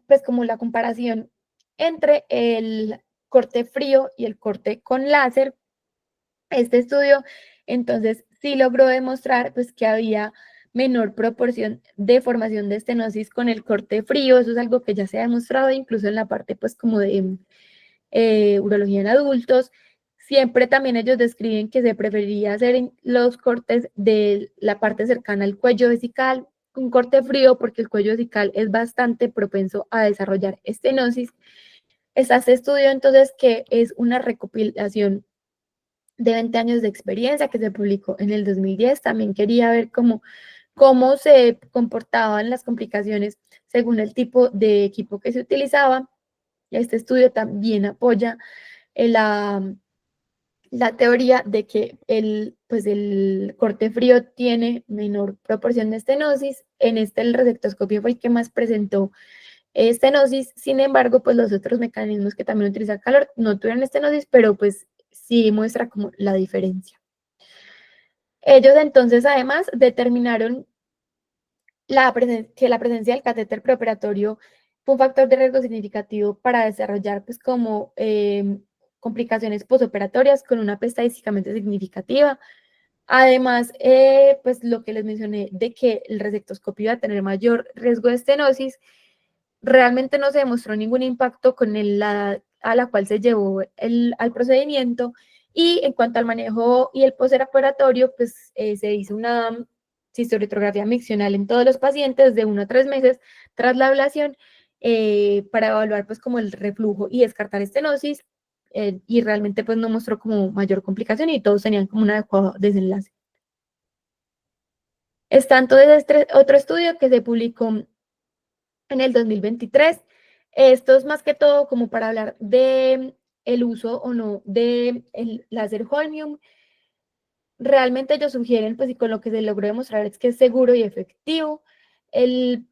pues como la comparación entre el corte frío y el corte con láser. Este estudio entonces sí logró demostrar pues que había menor proporción de formación de estenosis con el corte frío. Eso es algo que ya se ha demostrado incluso en la parte pues como de urología en adultos. Siempre también ellos describen que se preferiría hacer los cortes de la parte cercana al cuello vesical, un corte frío porque el cuello vesical es bastante propenso a desarrollar estenosis. Está este estudio entonces que es una recopilación de 20 años de experiencia que se publicó en el 2010. También quería ver cómo se comportaban las complicaciones según el tipo de equipo que se utilizaba. Este estudio también apoya la la teoría de que pues el corte frío tiene menor proporción de estenosis. En este el resectoscopio fue el que más presentó estenosis. Sin embargo, pues los otros mecanismos que también utilizan calor no tuvieron estenosis, pero pues sí muestra como la diferencia. Ellos entonces además determinaron que la presencia del catéter preoperatorio fue un factor de riesgo significativo para desarrollar pues como complicaciones posoperatorias con una P estadísticamente significativa. Además, pues lo que les mencioné de que el resectoscopio iba a tener mayor riesgo de estenosis, realmente no se demostró ningún impacto con la edad a la cual se llevó al procedimiento. Y en cuanto al manejo y el postoperatorio, pues se hizo una cistoretrografía miccional en todos los pacientes de 1 a 3 meses tras la ablación para evaluar pues como el reflujo y descartar estenosis, y realmente pues no mostró como mayor complicación y todos tenían como un adecuado desenlace. Está entonces este otro estudio que se publicó en el 2023. Esto es más que todo como para hablar de el uso o no de el láser holmium. Realmente ellos sugieren, pues y con lo que se logró demostrar es que es seguro y efectivo. El,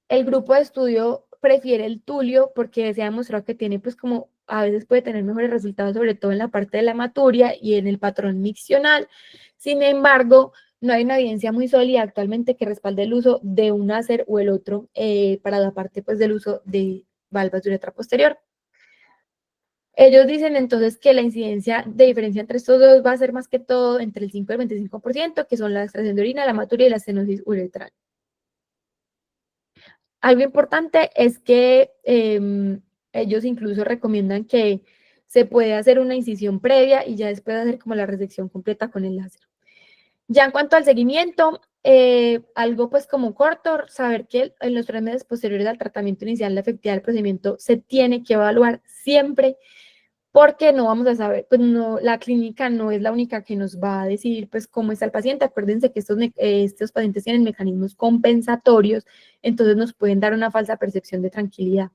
el grupo de estudio prefiere el tulio porque se ha demostrado que tiene, pues como a veces puede tener mejores resultados, sobre todo en la parte de la hematuria y en el patrón miccional. Sin embargo, no hay una evidencia muy sólida actualmente que respalde el uso de un láser o el otro para la parte pues del uso de valvas de uretra posterior. Ellos dicen entonces que la incidencia de diferencia entre estos dos va a ser más que todo entre el 5 y el 25%, que son la extracción de orina, la hematuria y la estenosis uretral. Algo importante es que ellos incluso recomiendan que se puede hacer una incisión previa y ya después hacer como la resección completa con el láser. Ya en cuanto al seguimiento, algo pues como corto, saber que en los 3 meses posteriores al tratamiento inicial la efectividad del procedimiento se tiene que evaluar siempre, porque no vamos a saber, pues no, la clínica no es la única que nos va a decir pues cómo está el paciente. Acuérdense que estos pacientes tienen mecanismos compensatorios, entonces nos pueden dar una falsa percepción de tranquilidad.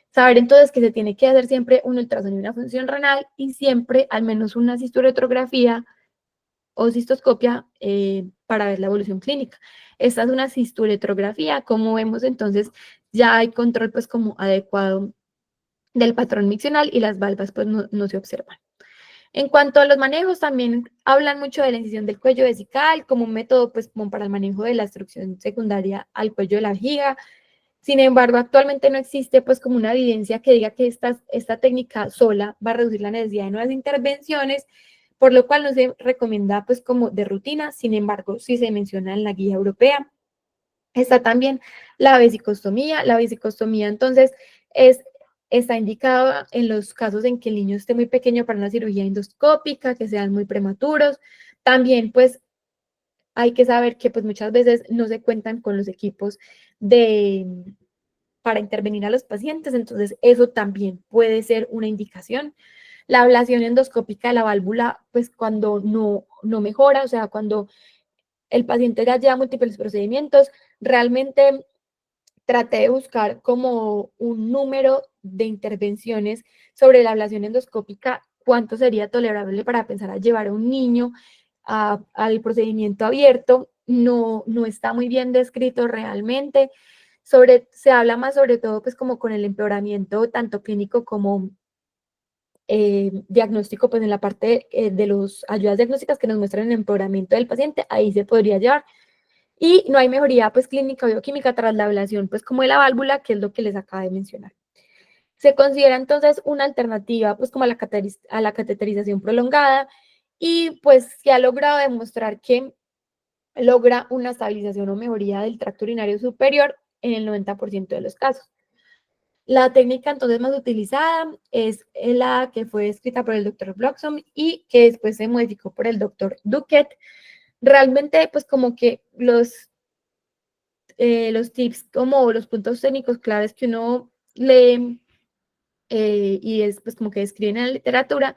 Saber entonces que se tiene que hacer siempre un ultrasonido y una función renal y siempre al menos una cistoretrografía o cistoscopia para ver la evolución clínica. Esta es una cistoretrografía, como vemos entonces ya hay control pues como adecuado del patrón miccional y las valvas pues no se observan. En cuanto a los manejos, también hablan mucho de la incisión del cuello vesical como un método pues como para el manejo de la obstrucción secundaria al cuello de la vejiga. Sin embargo, actualmente no existe pues como una evidencia que diga que esta técnica sola va a reducir la necesidad de nuevas intervenciones, por lo cual no se recomienda pues como de rutina. Sin embargo, sí se menciona en la guía europea. Está también la vesicostomía. La vesicostomía entonces está indicada en los casos en que el niño esté muy pequeño para una cirugía endoscópica, que sean muy prematuros. También pues hay que saber que pues muchas veces no se cuentan con los equipos para intervenir a los pacientes, entonces eso también puede ser una indicación. La ablación endoscópica de la válvula, pues cuando no mejora, o sea, cuando el paciente ya lleva múltiples procedimientos, realmente traté de buscar como un número de intervenciones sobre la ablación endoscópica, cuánto sería tolerable para pensar a llevar a un niño al procedimiento abierto. No está muy bien descrito realmente. Se habla más sobre todo pues como con el empeoramiento tanto clínico como diagnóstico, pues en la parte de las ayudas diagnósticas que nos muestran el empeoramiento del paciente, ahí se podría llevar. Y no hay mejoría pues clínica o bioquímica tras la ablación pues como de la válvula, que es lo que les acabo de mencionar. Se considera entonces una alternativa pues como a la cateterización prolongada y pues se ha logrado demostrar que logra una estabilización o mejoría del tracto urinario superior en el 90% de los casos. La técnica entonces más utilizada es la que fue escrita por el doctor Bloxham y que después se modificó por el doctor Duquette. Realmente pues como que los tips como los puntos técnicos claves que uno lee y es pues como que describen en la literatura,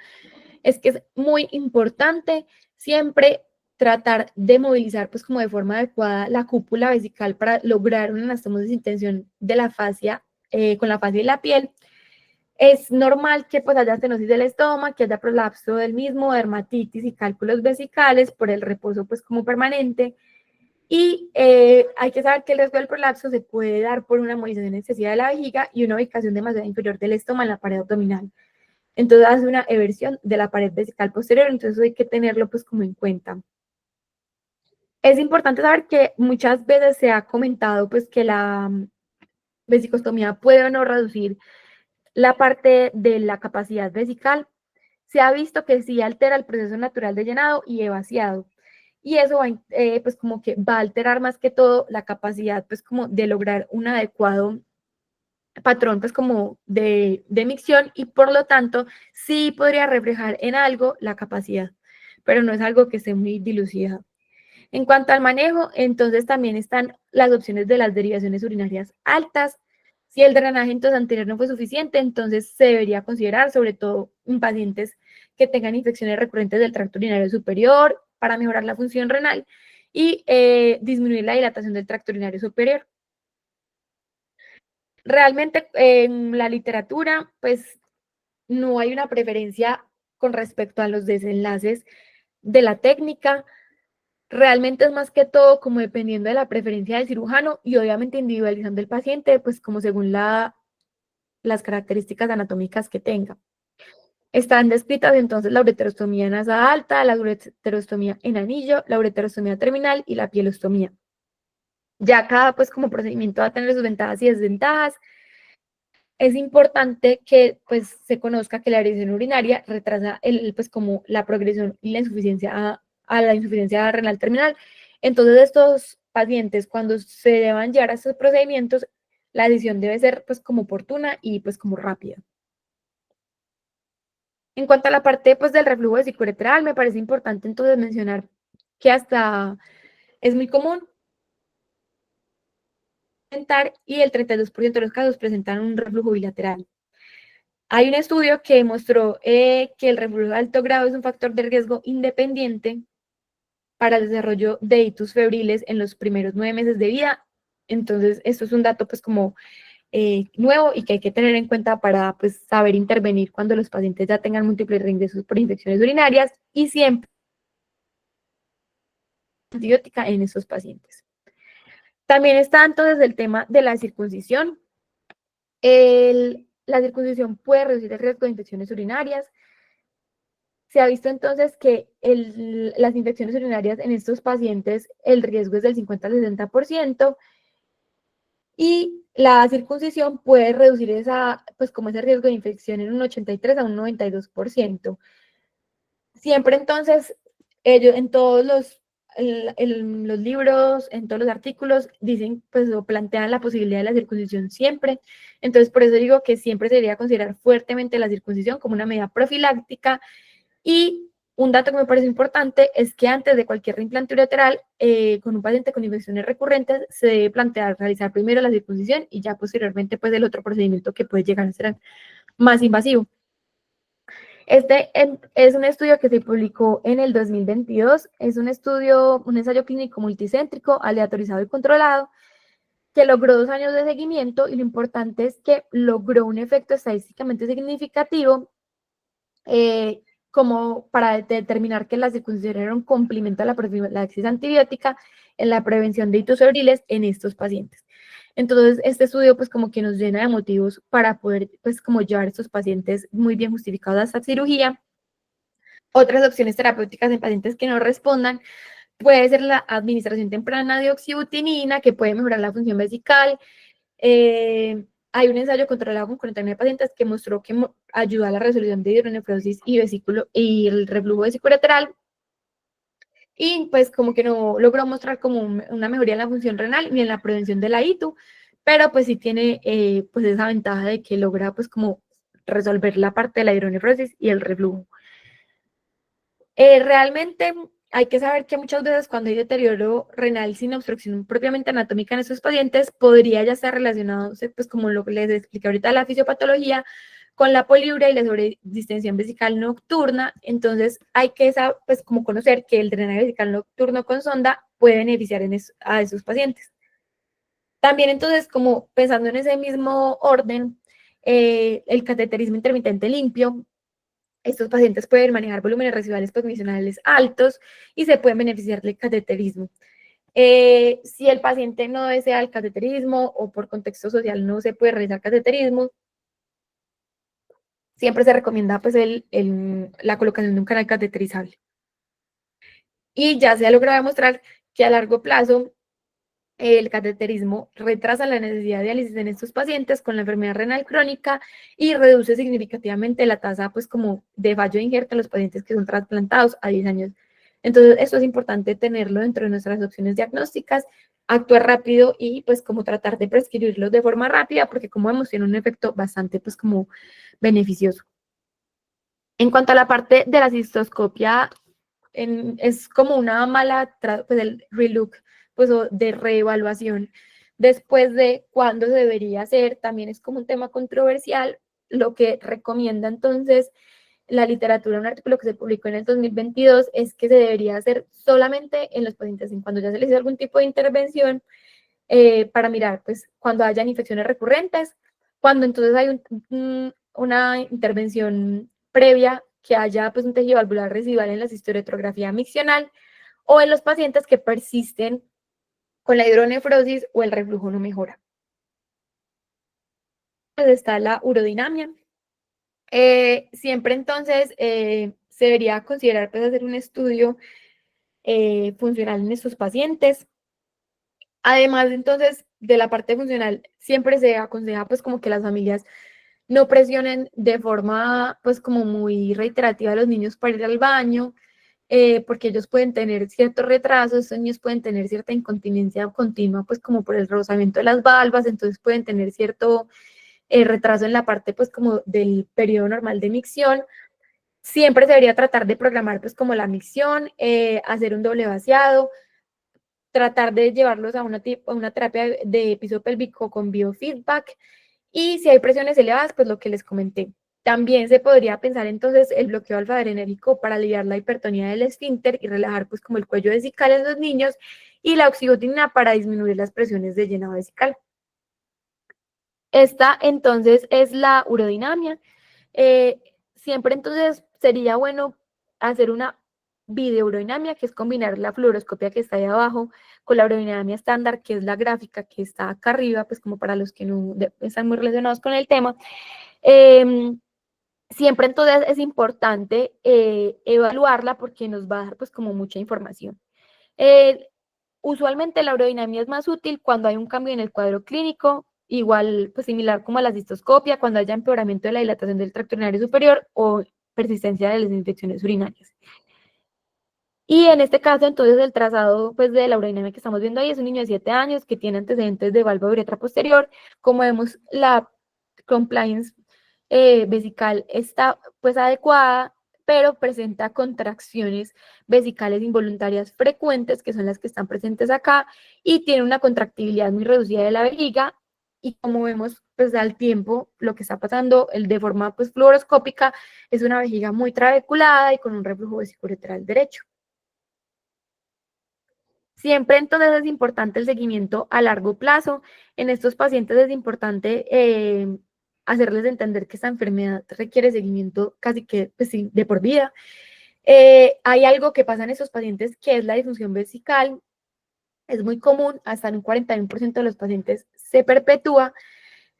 es que es muy importante siempre tratar de movilizar pues como de forma adecuada la cúpula vesical para lograr una anastomosis sin tensión de la fascia con la fascia y la piel. Es normal que pues haya estenosis del estómago, que haya prolapso del mismo, dermatitis y cálculos vesicales por el reposo pues como permanente. Y hay que saber que el riesgo del prolapso se puede dar por una movilización excesiva de la vejiga y una ubicación demasiado inferior del estómago en la pared abdominal. Entonces hace una eversión de la pared vesical posterior, entonces hay que tenerlo pues como en cuenta. Es importante saber que muchas veces se ha comentado pues que la vesicostomía puede o no reducir la parte de la capacidad vesical. Se ha visto que sí altera el proceso natural de llenado y de vaciado. Y eso va, pues como que va a alterar más que todo la capacidad pues como de lograr un adecuado patrón pues como de micción y por lo tanto sí podría reflejar en algo la capacidad, pero no es algo que esté muy dilucidado. En cuanto al manejo, entonces también están las opciones de las derivaciones urinarias altas. Si el drenaje entonces anterior no fue suficiente, entonces se debería considerar, sobre todo en pacientes que tengan infecciones recurrentes del tracto urinario superior, para mejorar la función renal y disminuir la dilatación del tracto urinario superior. Realmente en la literatura, pues no hay una preferencia con respecto a los desenlaces de la técnica. Realmente es más que todo como dependiendo de la preferencia del cirujano y obviamente individualizando el paciente, pues como según las características anatómicas que tenga. Están descritas entonces la ureterostomía en asa alta, la ureterostomía en anillo, la ureterostomía terminal y la pielostomía. Ya cada pues como procedimiento va a tener sus ventajas y desventajas. Es importante que pues se conozca que la erosión urinaria retrasa pues como la progresión y la insuficiencia a la insuficiencia renal terminal. Entonces estos pacientes cuando se deban llevar a estos procedimientos, la decisión debe ser pues como oportuna y pues como rápida. En cuanto a la parte pues del reflujo vesicoureteral, me parece importante entonces mencionar que hasta es muy común y el 32% de los casos presentan un reflujo bilateral. Hay un estudio que demostró que el reflujo de alto grado es un factor de riesgo independiente para el desarrollo de ictus febriles en los primeros 9 meses de vida. Entonces, esto es un dato pues como nuevo y que hay que tener en cuenta para pues saber intervenir cuando los pacientes ya tengan múltiples reingresos por infecciones urinarias y siempre antibiótica en estos pacientes. También está entonces el tema de la circuncisión. La circuncisión puede reducir el riesgo de infecciones urinarias. Se ha visto entonces que las infecciones urinarias en estos pacientes, el riesgo es del 50 al 60% y la circuncisión puede reducir pues como ese riesgo de infección en un 83 a un 92%. Siempre entonces, ellos en todos los libros, en todos los artículos, dicen, pues o plantean la posibilidad de la circuncisión siempre. Entonces, por eso digo que siempre se debería considerar fuertemente la circuncisión como una medida profiláctica. Y un dato que me parece importante es que antes de cualquier reimplante ureteral, con un paciente con infecciones recurrentes, se debe plantear realizar primero la circuncisión y ya posteriormente, pues, el otro procedimiento que puede llegar a ser más invasivo. Este es un estudio que se publicó en el 2022, es un ensayo clínico multicéntrico, aleatorizado y controlado, que logró 2 años de seguimiento y lo importante es que logró un efecto estadísticamente significativo como para determinar que la circuncisión era un complemento a la profilaxis antibiótica en la prevención de hitos febriles en estos pacientes. Entonces, este estudio pues como que nos llena de motivos para poder pues como llevar a estos pacientes muy bien justificados a esta cirugía. Otras opciones terapéuticas en pacientes que no respondan puede ser la administración temprana de oxybutinina, que puede mejorar la función vesical. Hay un ensayo controlado con 49 pacientes que mostró que ayuda a la resolución de hidronefrosis y el reflujo vesicolateral. Y pues como que no logró mostrar como una mejoría en la función renal ni en la prevención de la ITU, pero pues sí tiene pues esa ventaja de que logra pues como resolver la parte de la hidronefrosis y el reflujo. Realmente hay que saber que muchas veces cuando hay deterioro renal sin obstrucción propiamente anatómica en estos pacientes, podría ya estar relacionado, pues como lo que les expliqué ahorita, la fisiopatología, con la poliuria y la sobredistensión vesical nocturna. Entonces hay que pues como conocer que el drenaje vesical nocturno con sonda puede beneficiar a esos pacientes. También entonces, como pensando en ese mismo orden, el cateterismo intermitente limpio. Estos pacientes pueden manejar volúmenes residuales posmisionales altos y se pueden beneficiar del cateterismo. Si el paciente no desea el cateterismo o por contexto social no se puede realizar cateterismo, siempre se recomienda pues la colocación de un canal cateterizable. Y ya se ha logrado demostrar que a largo plazo el cateterismo retrasa la necesidad de diálisis en estos pacientes con la enfermedad renal crónica y reduce significativamente la tasa pues como de fallo de injerto en los pacientes que son trasplantados a 10 años. Entonces, esto es importante tenerlo dentro de nuestras opciones diagnósticas, actuar rápido y pues como tratar de prescribirlos de forma rápida porque como vemos tiene un efecto bastante pues como beneficioso. En cuanto a la parte de la cistoscopia, es como una mala, pues el relook, pues o de reevaluación después de cuándo se debería hacer, también es como un tema controversial. Lo que recomienda entonces la literatura, un artículo que se publicó en el 2022, es que se debería hacer solamente en los pacientes en cuando ya se les hizo algún tipo de intervención para mirar, pues, cuando hayan infecciones recurrentes, cuando entonces hay una intervención previa que haya pues un tejido valvular residual en la historetrografía miccional o en los pacientes que persisten con la hidronefrosis o el reflujo no mejora. Pues está la urodinamia. Siempre entonces se debería considerar pues hacer un estudio funcional en estos pacientes. Además, entonces, de la parte funcional, siempre se aconseja pues como que las familias no presionen de forma pues como muy reiterativa a los niños para ir al baño, porque ellos pueden tener ciertos retrasos, estos niños pueden tener cierta incontinencia continua pues como por el rozamiento de las valvas, entonces pueden tener cierto retraso en la parte pues como del periodo normal de micción. Siempre se debería tratar de programar pues como la micción, hacer un doble vaciado, tratar de llevarlos a una terapia de piso pélvico con biofeedback y si hay presiones elevadas, pues lo que les comenté. También se podría pensar entonces el bloqueo alfa-adrenérgico para aliviar la hipertonía del esfínter y relajar pues como el cuello vesical en los niños y la oxigotina para disminuir las presiones de llenado vesical. Esta entonces es la urodinamia. Siempre entonces sería bueno hacer una videourodinamia, que es combinar la fluoroscopia que está ahí abajo con la urodinamia estándar, que es la gráfica que está acá arriba, pues como para los que no están muy relacionados con el tema. Siempre entonces es importante evaluarla porque nos va a dar pues como mucha información. Eh, Usualmente la urodinamia es más útil cuando hay un cambio en el cuadro clínico, igual pues similar como a la cistoscopia, cuando haya empeoramiento de la dilatación del tracto urinario superior o persistencia de las infecciones urinarias. Y en este caso, entonces, el trazado pues, de la urodinamia que estamos viendo ahí es un niño de 7 años que tiene antecedentes de valva uretra posterior. Como vemos, la compliance vesical está pues adecuada, pero presenta contracciones vesicales involuntarias frecuentes, que son las que están presentes acá, y tiene una contractibilidad muy reducida de la vejiga, y como vemos, pues al tiempo, lo que está pasando, el de forma pues fluoroscópica, es una vejiga muy trabeculada y con un reflujo vesicouretral derecho. Siempre entonces es importante el seguimiento a largo plazo. En estos pacientes es importante hacerles entender que esta enfermedad requiere seguimiento casi que pues, sí, de por vida. Hay algo que pasa en estos pacientes que es la disfunción vesical. Es muy común, hasta en un 41% de los pacientes se perpetúa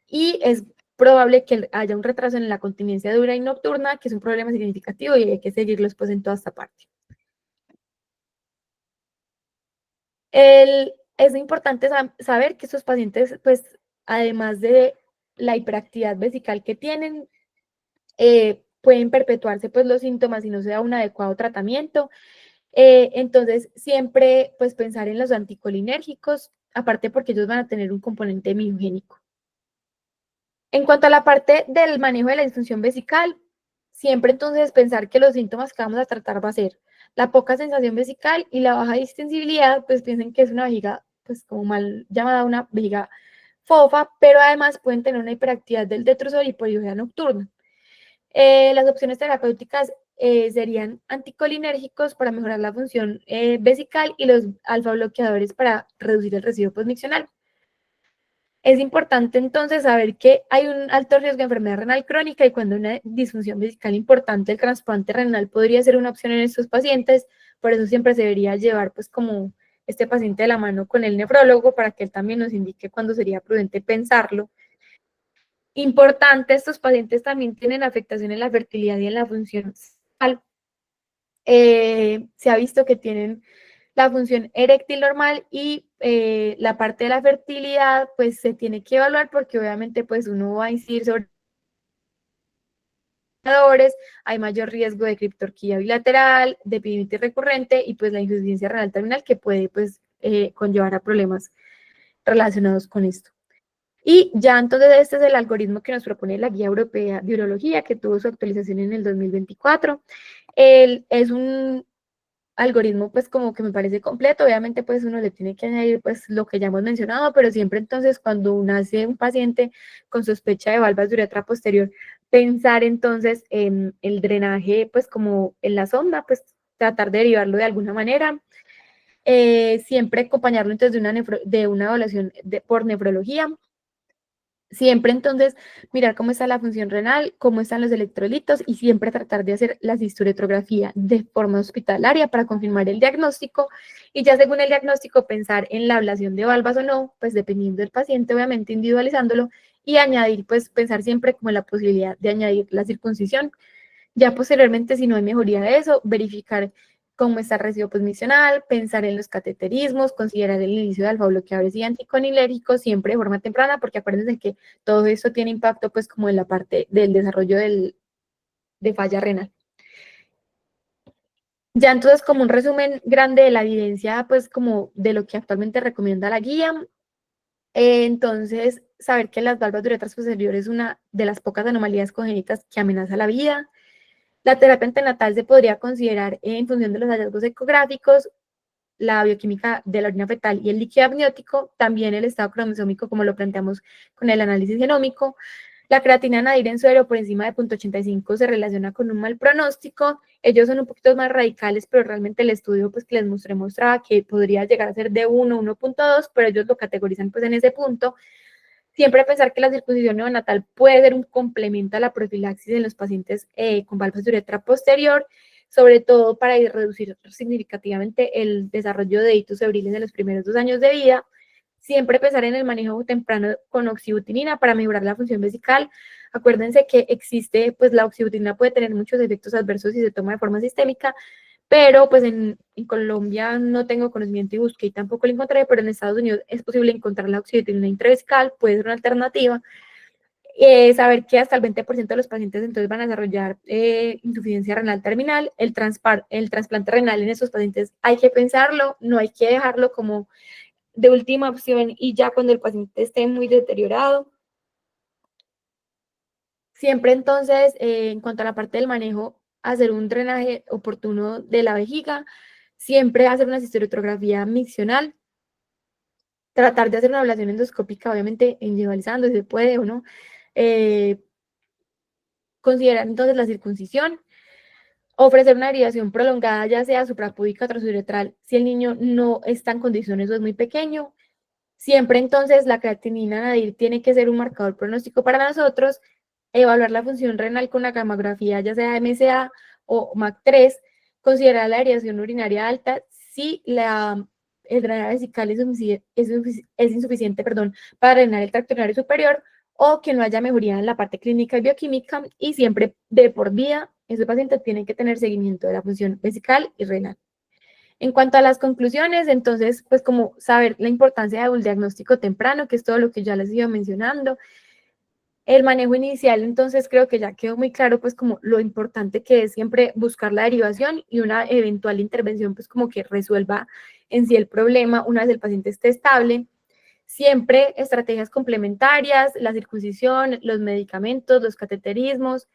y es probable que haya un retraso en la continencia dura y nocturna, que es un problema significativo y hay que seguirlos pues en toda esta parte. Es importante saber que estos pacientes, pues, además de la hiperactividad vesical que tienen, pueden perpetuarse pues los síntomas si no se da un adecuado tratamiento. Entonces, siempre pues pensar en los anticolinérgicos, aparte porque ellos van a tener un componente miogénico. En cuanto a la parte del manejo de la disfunción vesical, siempre entonces pensar que los síntomas que vamos a tratar va a ser la poca sensación vesical y la baja distensibilidad, pues piensen que es una vejiga, pues como mal llamada una vejiga fofa, pero además pueden tener una hiperactividad del detrusor y poliuria nocturna. Las opciones terapéuticas serían anticolinérgicos para mejorar la función vesical y los alfa bloqueadores para reducir el residuo postmiccional. Es importante entonces saber que hay un alto riesgo de enfermedad renal crónica y cuando una disfunción vesical importante, el trasplante renal podría ser una opción en estos pacientes, por eso siempre se debería llevar pues como este paciente de la mano con el nefrólogo para que él también nos indique cuándo sería prudente pensarlo. Importante, estos pacientes también tienen afectación en la fertilidad y en la función sexual. Se ha visto que tienen la función eréctil normal y la parte de la fertilidad pues se tiene que evaluar porque obviamente pues uno va a incidir sobre hay mayor riesgo de criptorquía bilateral, de epidimitis recurrente y pues la insuficiencia renal terminal que puede pues conllevar a problemas relacionados con esto. Y ya entonces este es el algoritmo que nos propone la Guía Europea de Urología, que tuvo su actualización en el 2024. Es un algoritmo pues como que me parece completo, obviamente pues uno le tiene que añadir pues lo que ya hemos mencionado, pero siempre entonces cuando nace un paciente con sospecha de valvas de uretra posterior, pensar entonces en el drenaje pues como en la sonda, pues tratar de derivarlo de alguna manera, siempre acompañarlo entonces de una evaluación por nefrología, siempre entonces mirar cómo está la función renal, cómo están los electrolitos y siempre tratar de hacer la cisturetrografía de forma hospitalaria para confirmar el diagnóstico y ya según el diagnóstico pensar en la ablación de valvas o no, pues dependiendo del paciente, obviamente individualizándolo y añadir, pues pensar siempre como la posibilidad de añadir la circuncisión. Ya posteriormente, si no hay mejoría de eso, verificar cómo está el residuo posmisional, pensar en los cateterismos, considerar el inicio de alfa-bloqueadores y anticolinérgicos siempre de forma temprana, porque acuérdense que todo eso tiene impacto pues como en la parte del desarrollo de falla renal. Ya entonces como un resumen grande de la evidencia pues como de lo que actualmente recomienda la guía, entonces saber que las valvas de uretra posterior es una de las pocas anomalías congénitas que amenaza la vida. La terapia antenatal se podría considerar en función de los hallazgos ecográficos, la bioquímica de la orina fetal y el líquido amniótico, también el estado cromosómico como lo planteamos con el análisis genómico. La creatina nadir en suero por encima de 0.85 se relaciona con un mal pronóstico. Ellos son un poquito más radicales, pero realmente el estudio pues, que les mostré mostraba que podría llegar a ser de 1, 1.2, pero ellos lo categorizan pues, en ese punto. Siempre pensar que la circuncisión neonatal puede ser un complemento a la profilaxis en los pacientes con valvas de uretra posterior, sobre todo para reducir significativamente el desarrollo de hitos febriles en los primeros 2 años de vida. Siempre pensar en el manejo temprano con oxibutinina para mejorar la función vesical. Acuérdense que existe, pues la oxibutinina puede tener muchos efectos adversos si se toma de forma sistémica, pero pues en Colombia no tengo conocimiento y busqué y tampoco lo encontré, pero en Estados Unidos es posible encontrar la oxibutina intravesical, puede ser una alternativa. Saber que hasta el 20% de los pacientes entonces van a desarrollar insuficiencia renal terminal, el trasplante renal en esos pacientes hay que pensarlo, no hay que dejarlo como de última opción y ya cuando el paciente esté muy deteriorado. Siempre entonces, en cuanto a la parte del manejo, hacer un drenaje oportuno de la vejiga, siempre hacer una histerotrografía miccional, tratar de hacer una ablación endoscópica, obviamente individualizando si se puede o no, eh, considerar entonces la circuncisión, ofrecer una derivación prolongada, ya sea suprapúdica o transuretral, si el niño no está en condiciones o es muy pequeño. Siempre entonces la creatinina nadir tiene que ser un marcador pronóstico para nosotros, evaluar la función renal con la gamografía, ya sea MSA o MAC3, considerar la aireación urinaria alta si el drenaje vesical es insuficiente, perdón, para drenar el tracto urinario superior o que no haya mejoría en la parte clínica y bioquímica y siempre de por vida, ese paciente tiene que tener seguimiento de la función vesical y renal. En cuanto a las conclusiones, entonces, pues como saber la importancia de un diagnóstico temprano, que es todo lo que ya les iba mencionando. El manejo inicial, entonces creo que ya quedó muy claro, pues como lo importante que es siempre buscar la derivación y una eventual intervención, pues como que resuelva en sí el problema una vez el paciente esté estable. Siempre estrategias complementarias, la circuncisión, los medicamentos, los cateterismos,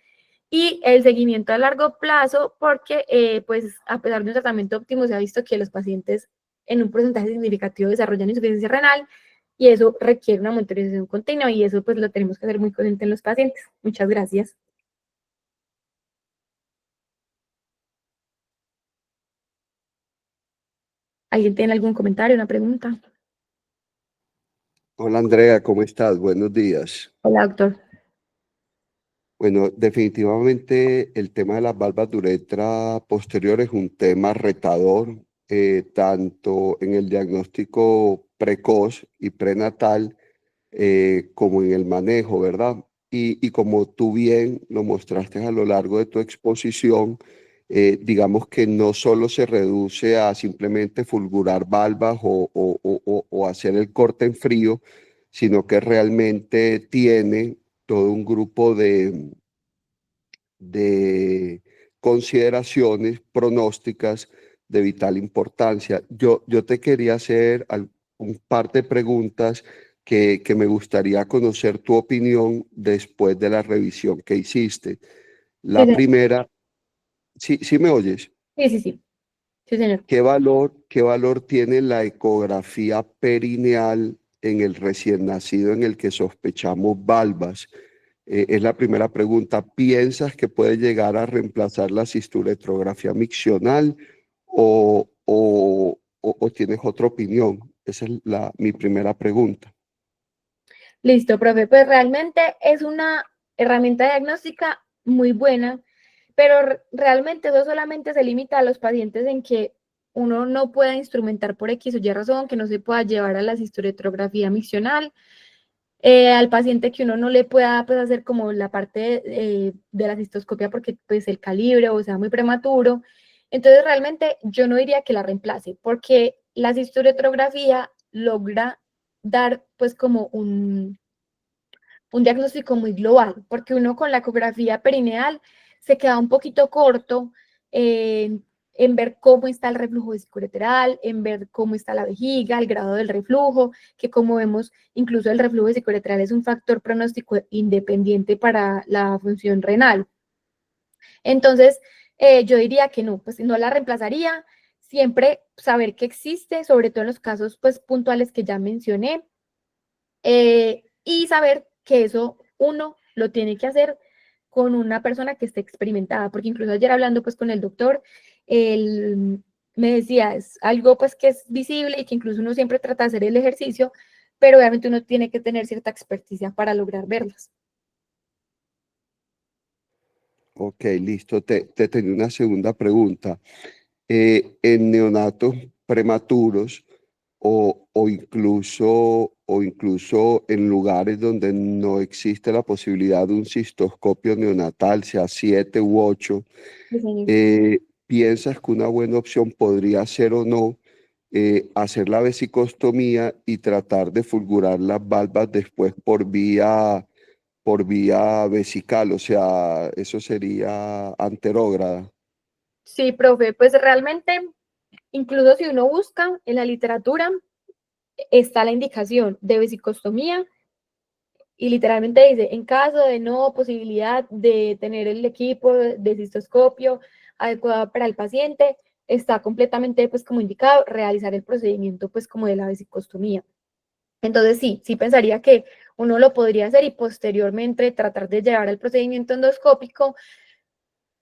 y el seguimiento a largo plazo, porque pues a pesar de un tratamiento óptimo se ha visto que los pacientes en un porcentaje significativo desarrollan insuficiencia renal y eso requiere una monitorización continua y eso pues lo tenemos que hacer muy consciente en los pacientes. Muchas gracias. ¿Alguien tiene algún comentario, una pregunta? Hola Andrea, ¿cómo estás? Buenos días. Hola, doctor. Bueno, definitivamente el tema de las valvas de uretra posterior es un tema retador, tanto en el diagnóstico precoz y prenatal como en el manejo, ¿verdad? Y como tú bien lo mostraste a lo largo de tu exposición, digamos que no solo se reduce a simplemente fulgurar valvas o hacer el corte en frío, sino que realmente tiene todo un grupo de consideraciones pronósticas de vital importancia. Yo te quería hacer un par de preguntas que me gustaría conocer tu opinión después de la revisión que hiciste. Sí, La señor. primera, sí me oyes. Sí, sí, sí. Sí, señor. Qué valor tiene la ecografía perineal en el recién nacido en el que sospechamos valvas? Es la primera pregunta. ¿Piensas que puede llegar a reemplazar la cisturetrografía miccional o tienes otra opinión? Esa es mi primera pregunta. Listo, profe. Pues realmente es una herramienta diagnóstica muy buena, pero realmente eso solamente se limita a los pacientes en que uno no pueda instrumentar por X o Y razón, que no se pueda llevar a la historetrografía miccional, al paciente que uno no le pueda pues, hacer como la parte de la cistoscopia porque pues el calibre o sea muy prematuro. Entonces realmente yo no diría que la reemplace, porque la historetrografía logra dar pues como un diagnóstico muy global, porque uno con la ecografía perineal se queda un poquito corto en ver cómo está el reflujo vesicoureteral, en ver cómo está la vejiga, el grado del reflujo, que como vemos, incluso el reflujo vesicoureteral es un factor pronóstico independiente para la función renal. Entonces, yo diría que no, pues no la reemplazaría, siempre saber que existe, sobre todo en los casos pues puntuales que ya mencioné, y saber que eso uno lo tiene que hacer con una persona que esté experimentada, porque incluso ayer hablando pues con el doctor, él me decía, es algo pues que es visible y que incluso uno siempre trata de hacer el ejercicio, pero obviamente uno tiene que tener cierta experticia para lograr verlas. Ok, listo. Te tenía una segunda pregunta. En neonatos prematuros o incluso en lugares donde no existe la posibilidad de un cistoscopio neonatal, sea 7 u 8, Sí, señor. ¿piensas que una buena opción podría ser o no hacer la vesicostomía y tratar de fulgurar las valvas después por vía vesical? O sea, eso sería anterógrada. Sí, profe, pues realmente, incluso si uno busca en la literatura, está la indicación de vesicostomía y literalmente dice, en caso de no posibilidad de tener el equipo de cistoscopio adecuado para el paciente, está completamente pues como indicado realizar el procedimiento pues como de la vesicostomía. Entonces sí, sí pensaría que uno lo podría hacer y posteriormente tratar de llevar el procedimiento endoscópico,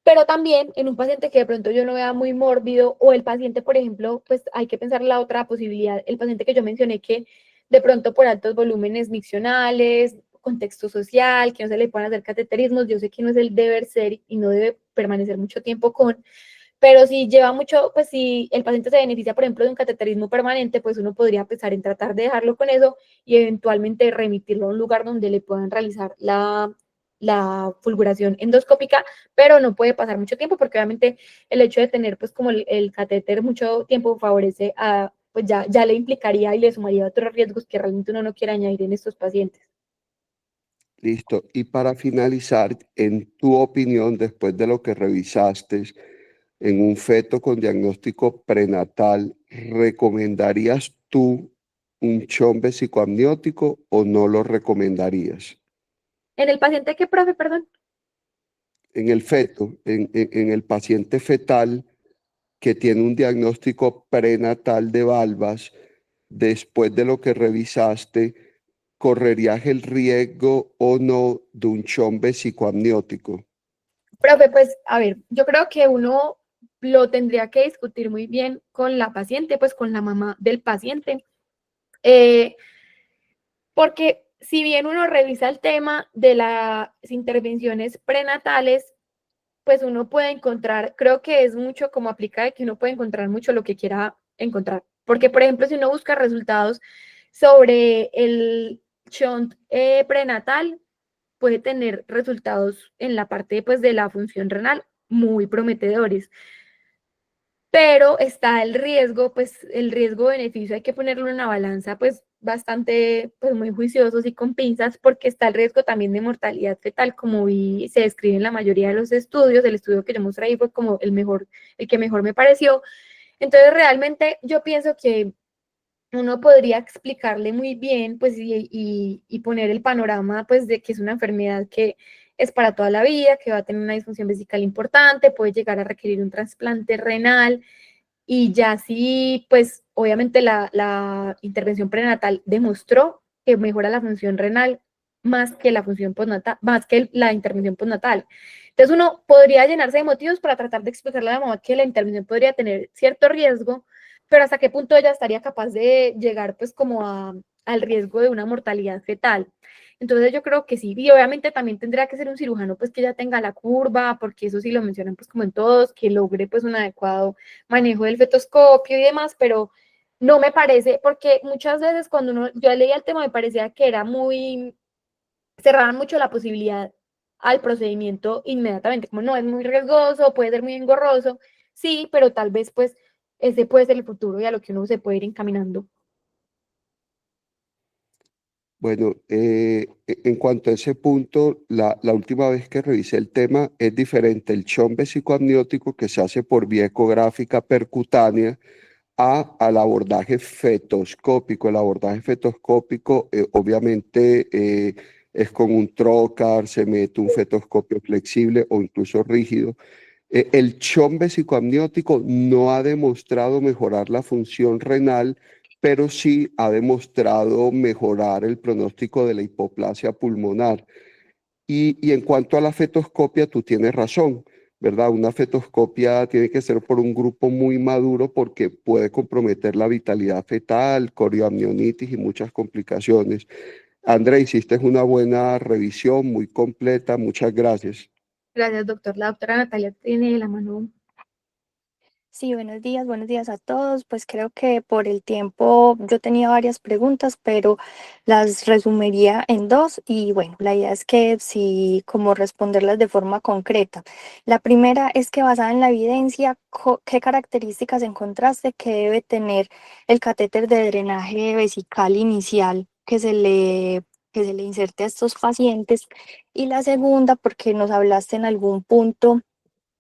pero también en un paciente que de pronto yo no vea muy mórbido o el paciente, por ejemplo, pues hay que pensar la otra posibilidad, el paciente que yo mencioné que de pronto por altos volúmenes miccionales, contexto social, que no se le puedan hacer cateterismos, yo sé que no es el deber ser y no debe permanecer mucho tiempo con, pero si lleva mucho, pues si el paciente se beneficia, por ejemplo, de un cateterismo permanente, pues uno podría pensar en tratar de dejarlo con eso y eventualmente remitirlo a un lugar donde le puedan realizar la fulguración endoscópica, pero no puede pasar mucho tiempo porque obviamente el hecho de tener pues como el catéter mucho tiempo favorece a, pues ya le implicaría y le sumaría otros riesgos que realmente uno no quiere añadir en estos pacientes. Listo. Y para finalizar, en tu opinión, después de lo que revisaste, en un feto con diagnóstico prenatal, ¿recomendarías tú un chombe psicoamniótico o no lo recomendarías? En el paciente que, profe, perdón. En el feto, en el paciente fetal que tiene un diagnóstico prenatal de valvas, después de lo que revisaste, ¿correrías el riesgo o no de un chombe psicoamniótico? Profe, pues a ver, yo creo que uno lo tendría que discutir muy bien con la paciente, pues con la mamá del paciente, eh, porque si bien uno revisa el tema de las intervenciones prenatales, pues uno puede encontrar, creo que es mucho como aplica de que uno puede encontrar mucho lo que quiera encontrar. Porque, por ejemplo, si uno busca resultados sobre el shunt prenatal, puede tener resultados en la parte pues, de la función renal muy prometedores. Pero está el riesgo, pues el riesgo-beneficio hay que ponerlo en una balanza, pues bastante, pues muy juiciosos y con pinzas, porque está el riesgo también de mortalidad fetal, como se describe en la mayoría de los estudios. El estudio que yo mostré ahí fue como el que mejor me pareció. Entonces, realmente yo pienso que uno podría explicarle muy bien, pues, y poner el panorama, pues, de que es una enfermedad que es para toda la vida, que va a tener una disfunción vesical importante, puede llegar a requerir un trasplante renal, y ya sí, pues, obviamente la intervención prenatal demostró que mejora la función renal más que la función postnatal, más que la intervención postnatal. Entonces, uno podría llenarse de motivos para tratar de explicarle a la mamá que la intervención podría tener cierto riesgo, pero hasta qué punto ella estaría capaz de llegar pues como al riesgo de una mortalidad fetal. Entonces yo creo que sí, y obviamente también tendría que ser un cirujano pues que ya tenga la curva, porque eso sí lo mencionan pues como en todos, que logre pues un adecuado manejo del fetoscopio y demás, pero no me parece, porque muchas veces cuando yo leía el tema me parecía que era muy, cerraban mucho la posibilidad al procedimiento inmediatamente, como no, es muy riesgoso, puede ser muy engorroso, sí, pero tal vez pues ese puede ser el futuro y a lo que uno se puede ir encaminando. Bueno, en cuanto a ese punto, la última vez que revisé el tema es diferente el chombe vesicoamniótico que se hace por vía ecográfica percutánea al abordaje fetoscópico. El abordaje fetoscópico obviamente es con un trocar, se mete un fetoscopio flexible o incluso rígido. El chombe psicoamniótico no ha demostrado mejorar la función renal, pero sí ha demostrado mejorar el pronóstico de la hipoplasia pulmonar. Y en cuanto a la fetoscopia, tú tienes razón, ¿verdad? Una fetoscopia tiene que ser por un grupo muy maduro porque puede comprometer la vitalidad fetal, corioamnionitis y muchas complicaciones. André, hiciste una buena revisión, muy completa, muchas gracias. Gracias, doctor. La doctora Natalia tiene la mano. Sí, buenos días a todos. Pues creo que por el tiempo yo tenía varias preguntas, pero las resumiría en dos y bueno, la idea es que sí, como responderlas de forma concreta. La primera es que basada en la evidencia, ¿qué características encontraste que debe tener el catéter de drenaje vesical inicial que se le inserte a estos pacientes? Y la segunda, porque nos hablaste en algún punto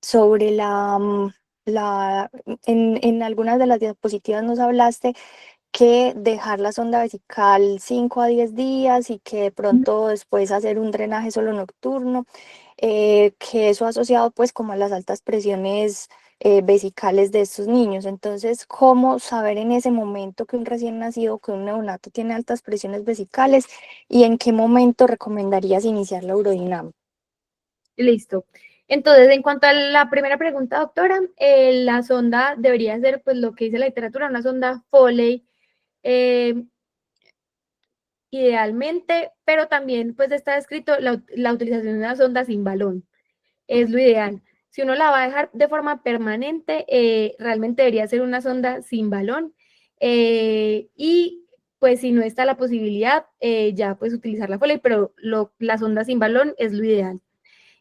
sobre en algunas de las diapositivas nos hablaste que dejar la sonda vesical 5 a 10 días y que de pronto después hacer un drenaje solo nocturno, que eso asociado pues como a las altas presiones vesicales de estos niños. Entonces, ¿cómo saber en ese momento que un recién nacido, que un neonato tiene altas presiones vesicales y en qué momento recomendarías iniciar la urodinamia? Listo. Entonces, en cuanto a la primera pregunta, doctora, la sonda debería ser, pues lo que dice la literatura, una sonda Foley, eh, idealmente, pero también pues está escrito la utilización de una sonda sin balón, es lo ideal. Si uno la va a dejar de forma permanente, realmente debería ser una sonda sin balón, y pues si no está la posibilidad, ya pues utilizar la Foley, pero la sonda sin balón es lo ideal.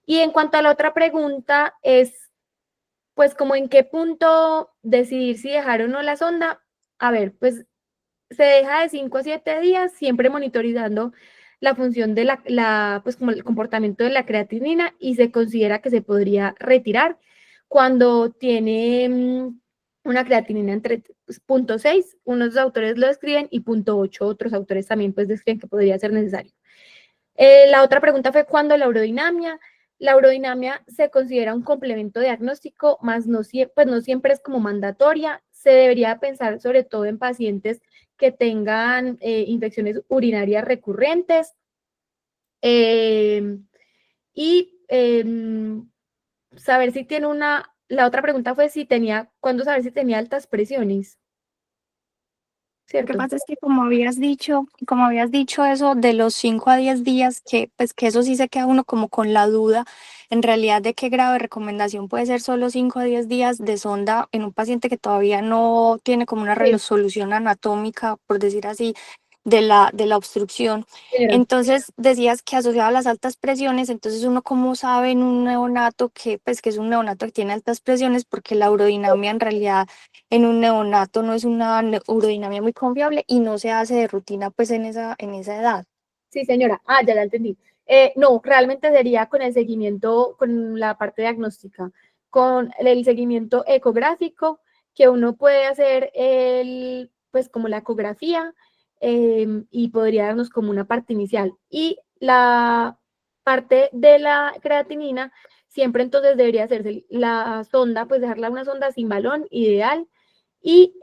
Y en cuanto a la otra pregunta, es pues como en qué punto decidir si dejar o no la sonda. A ver, pues se deja de 5 a 7 días, siempre monitorizando la función de pues como el comportamiento de la creatinina, y se considera que se podría retirar cuando tiene una creatinina entre 0.6, unos autores lo describen, y 0.8, otros autores también pues describen que podría ser necesario. La otra pregunta fue ¿cuándo la urodinamia? La urodinamia se considera un complemento diagnóstico, más no, pues no siempre es como mandatoria. Se debería pensar sobre todo en pacientes que tengan infecciones urinarias recurrentes. Y saber si tiene la otra pregunta fue si tenía, ¿cuándo saber si tenía altas presiones? Lo que ¿cierto? pasa es que como habías dicho eso de los 5 a 10 días, que pues que eso sí se queda uno como con la duda, en realidad de qué grado de recomendación puede ser solo 5 a 10 días de sonda en un paciente que todavía no tiene como una Sí, resolución anatómica, por decir así, de la obstrucción. señora. Entonces decías que asociado a las altas presiones, entonces uno cómo sabe en un neonato que pues que es un neonato que tiene altas presiones, porque la urodinamia en realidad en un neonato no es una urodinamia muy confiable y no se hace de rutina pues en esa edad. Sí, señora. Ah, ya entendí. No, realmente sería con el seguimiento, con la parte diagnóstica, con el seguimiento ecográfico, que uno puede hacer pues como la ecografía y podría darnos como una parte inicial. Y la parte de la creatinina, siempre entonces debería hacerse la sonda, pues dejarla una sonda sin balón, ideal, y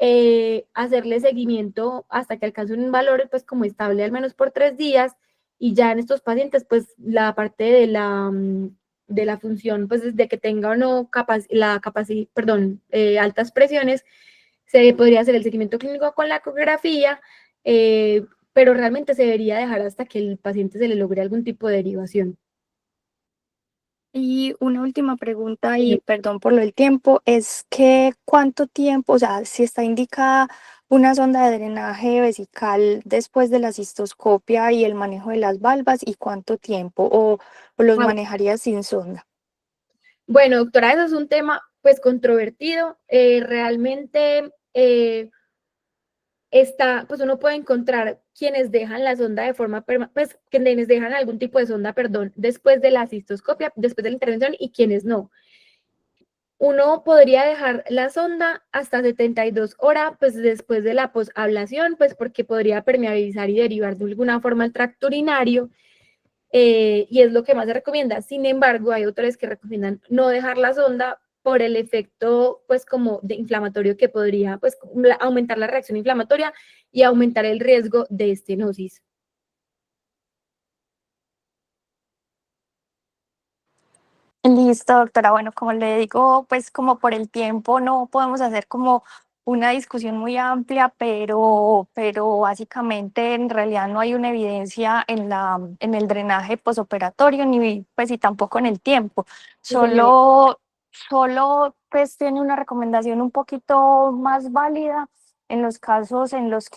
hacerle seguimiento hasta que alcance un valor pues como estable al menos por 3 días y ya en estos pacientes pues la parte de la función pues desde que tenga o no la capacidad, perdón, altas presiones, se podría hacer el seguimiento clínico con la ecografía, pero realmente se debería dejar hasta que el paciente se le logre algún tipo de derivación. Y una última pregunta, y perdón por lo del tiempo, es que cuánto tiempo, o sea, si está indicada una sonda de drenaje vesical después de la cistoscopia y el manejo de las valvas, y cuánto tiempo, o los manejaría sin sonda. Bueno, doctora, eso es un tema pues controvertido. Realmente pues uno puede encontrar quienes dejan la sonda de forma pues quienes dejan algún tipo de sonda, perdón, después de la cistoscopia, después de la intervención y quienes no. Uno podría dejar la sonda hasta 72 horas, pues después de la posablación, pues porque podría permeabilizar y derivar de alguna forma el tracto urinario, y es lo que más se recomienda. Sin embargo, hay autores que recomiendan no dejar la sonda por el efecto, pues, como de inflamatorio que podría, pues, aumentar la reacción inflamatoria y aumentar el riesgo de estenosis. Listo, doctora. Bueno, como le digo, pues como por el tiempo no podemos hacer como una discusión muy amplia, pero básicamente en realidad no hay una evidencia en el drenaje posoperatorio, ni pues y tampoco en el tiempo. Sí, señora. Solo pues tiene una recomendación un poquito más válida en los casos en los que